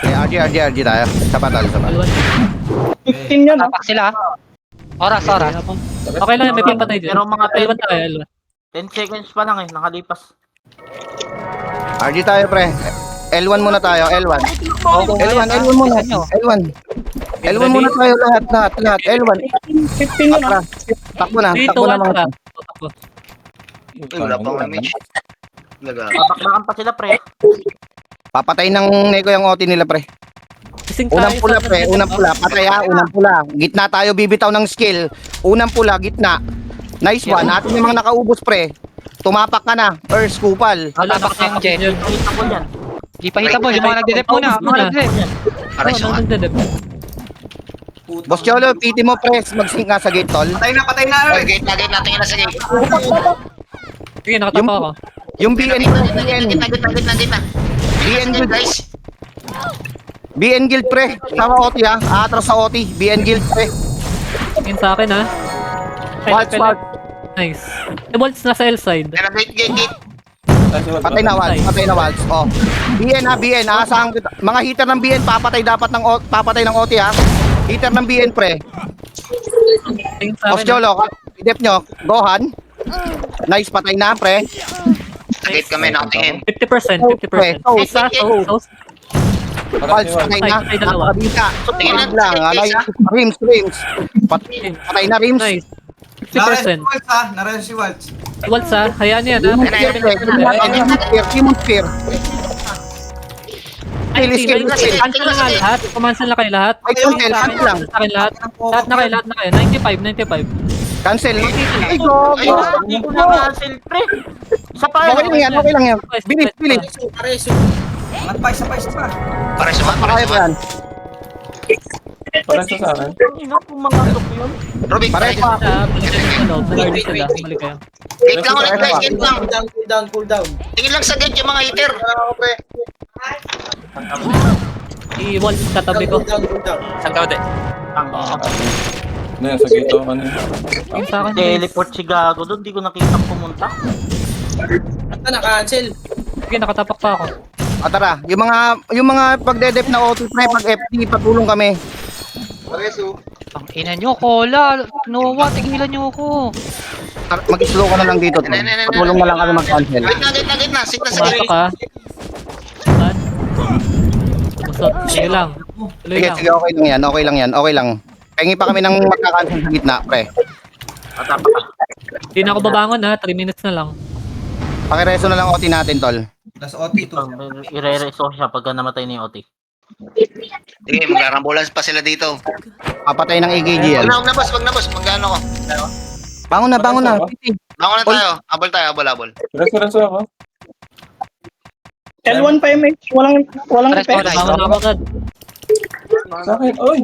RG tayo. Sapat tol, sapat. Alwan. 15 yun, Tapak sila. Oras. Okay lang yan, may pampatay din. Pero mga Alwan tayo, Alwan. 10 seconds pa lang nakalipas. RG tayo, pre. L1 muna tayo, L1. L1 muna. L1 muna tayo lahat. L1. 15 yun. Atras. Takbo na 3, 2, mga. 1, tara. Uy, wala pang damage. Laga. Babakbakan pa sila, pre. Papatay ng Neko yung OT nila, pre. Ising Unang tayo pula, sa- pre. Unang pula. Patay ha. Unang pula. Gitna tayo bibitaw ng skill. Unang pula, gitna. Nice one. Atin yung mga nakaubos, pre. Tumapak ka na. Earth, kupal. Tapak na yung Jen. Nakita ko yan. Di pa hitable. Yung mga nagde-dep muna. Mga nagde-dep. Aray, Oo, sunga. nagdadep. Boss Cholo, PT mo, pre. Mag-sync nga sa gate, tol. Patay na. Oy, gate na. Tingin na sa gate. Sige, nakatapa ako. Yung BN Gitna. BN Guild, Guys. BN Guild, pre. Sama OT, ha. Atras sa OT. BN Guild, pre. Tingin sa akin, ha. Waltz. Nice. The Waltz nasa L side. Gate. Patay na Waltz. Oh. BN, ha. BN. Asahan kita. Mga hitter ng BN, papatay ng OT, ha. Hitter ng BN, pre. Tingin sa Boss akin, ha. Cholo, dep nyo. Gohan. Nice, patay na, pre. Sa gate kami nakatingin. 50%. Okay. Isa, so. Waltz, patay na. Patay dalawa. Napakabita. Tingin na. Lang, Rims. Patay na, Rims. Nice. 50%. Nares si Waltz. Waltz, ha. Hayaan niya, ha. Demon Spear. Ay, Skill. cancel na nga lahat. Kumansel na kayo lahat. Ay, cancel lang. Sa akin lahat. Lahat na kayo. 95. Cancel. Ay, go. Hindi ko na cancel, pre. Isa pa Okay lang yan. Bilis. Angat pa, isa pa. Para sa Kaya pa yan. Parang sa akin. Ino, pumangatok yun. Rubik, Pare pa. Balik kayo sa loob. Balik sila. Balik kayo. Gate lang ulit guys, gate lang. Cool down. Tingin lang sa gate yung mga hitter. I-Waltz katabi ko. Saan ka ulit? Ano yan, sa gate ako kanina. Tingin sa akin. Teleport si Gago doon. Di ko nakita pumunta. Sige, nakatapak pa ako. O tara, yung mga pagdedep na OT pre, pag FT, patulong kami. Ang ina nyo, Kola. Noah, tigilan nyo ako. Mag-slow ka na lang dito. Tol. Patulong na lang kami mag-cancel. Gate na. Sit na sa gate. Pumasok ka. Saan? Musot. Sige lang. Tuloy lang. Sige, okay lang yan. Pengi pa kami ng magka-cancel sa gitna, pre. Hindi na ako babangon, ha. 3 minutes na lang. Pakireso na lang OT natin, tol. Tapos OT to. Ire-reso siya pagka namatay ni OT. Sige, maglarambulan pa sila dito. Papatay ng EKG yan. Wag na boss. Magano ko. Bangon na. Piti. Bangon na tayo. Habol. Reso ako. L1 pa MH. Walang Rest effect. mo na. Bangon na ako agad. Sa akin, oy!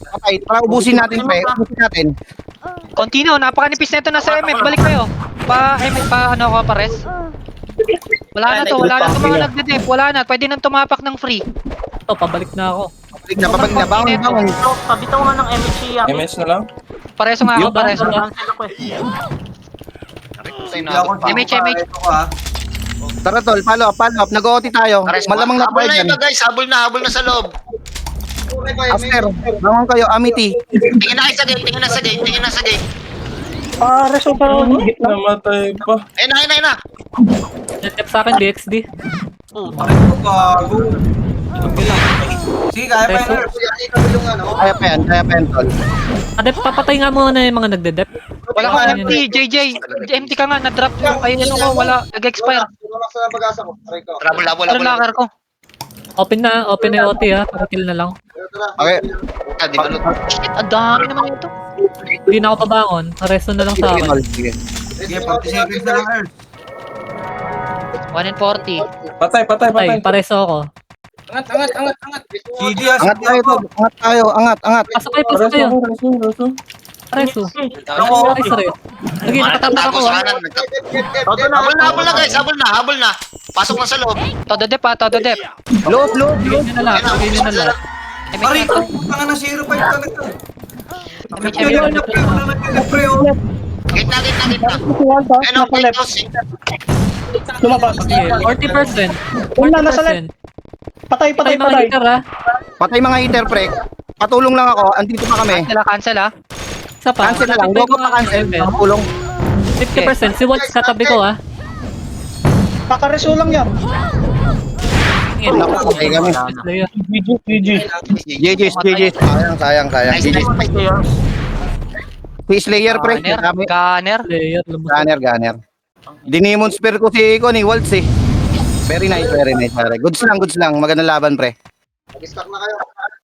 Patay. Para ubusin natin, pre. Continue, napakanipis na ito na sa MF. Balik kayo. Ano ako, pares? Wala na to mga nagde-dep. Wala na, pwede nang tumapak ng free. Ito, pabalik na ako. Pabalik na. Bangon. Pabitaw nga ng MHC yan. MH na lang. Pareso nga ako, pareso. Cancel ako eh. MH. Tara, tol. Follow up. Nag-OT tayo. Malamang na Habol tayo na dyan. ito guys. Habol na sa loob. After, bangon kayo. Amity. Tingin na sa gate. Resulta gitna. Namatay pa. Ayun na. Net sa akin, BXD. Sige, kaya pa yun. Kaya pa yan, tol. Adep, papatay nga muna yung mga nagde-dep. Wala kang empty, JJ. Empty ka nga, na-drop yung ay ano ko, wala, nag-expire. Habol. Ano locker ko? Open na yung OT, ha. Para-kill na lang. Okay. Di ba Shit, ang dami naman ito. Hindi na ako pabangon. Resto na lang sa akin. Sige. Sige, 40 seconds na lang, Earth. 1 and 40. Patay. Pareso ako. Angat. GG ah. Angat tayo, tol. Angat tayo. Angat. Pasok kayo. Reso. Ay, sorry. Lagi, nakatama ako. Tapos kanan. Habol na guys, habol na. Pasok na sa loob. Todo dep ha, todo dep. Load. Lagyan nyo na lang. Lagyan nyo na lang. Pare, punta na 0-5 talaga. Ayun, Gitna. Ano, Pitos? Lumabas. Okay, 40%. Wala, nasa left. 40%. Patay. Mga hitter ha. Patay mga hitter, pre. Patulong lang ako. Andito pa kami. cancel ha. Isa pa. Cancel na lang. Tatagpay Go ko pa nga cancel. Evan. Patulong. 50%. Si Waltz sa tabi ko ha. Kakareso lang yan. Naku, patay kami. Player. GG's. Sayang. Nice. Si Slayer, pre. Gunner. Player. Lumusot. Gunner. Dinimon spear ko si Waltz eh. Very nice. Pare. Goods lang. Magandang laban, pre. Mag-stop na kayo.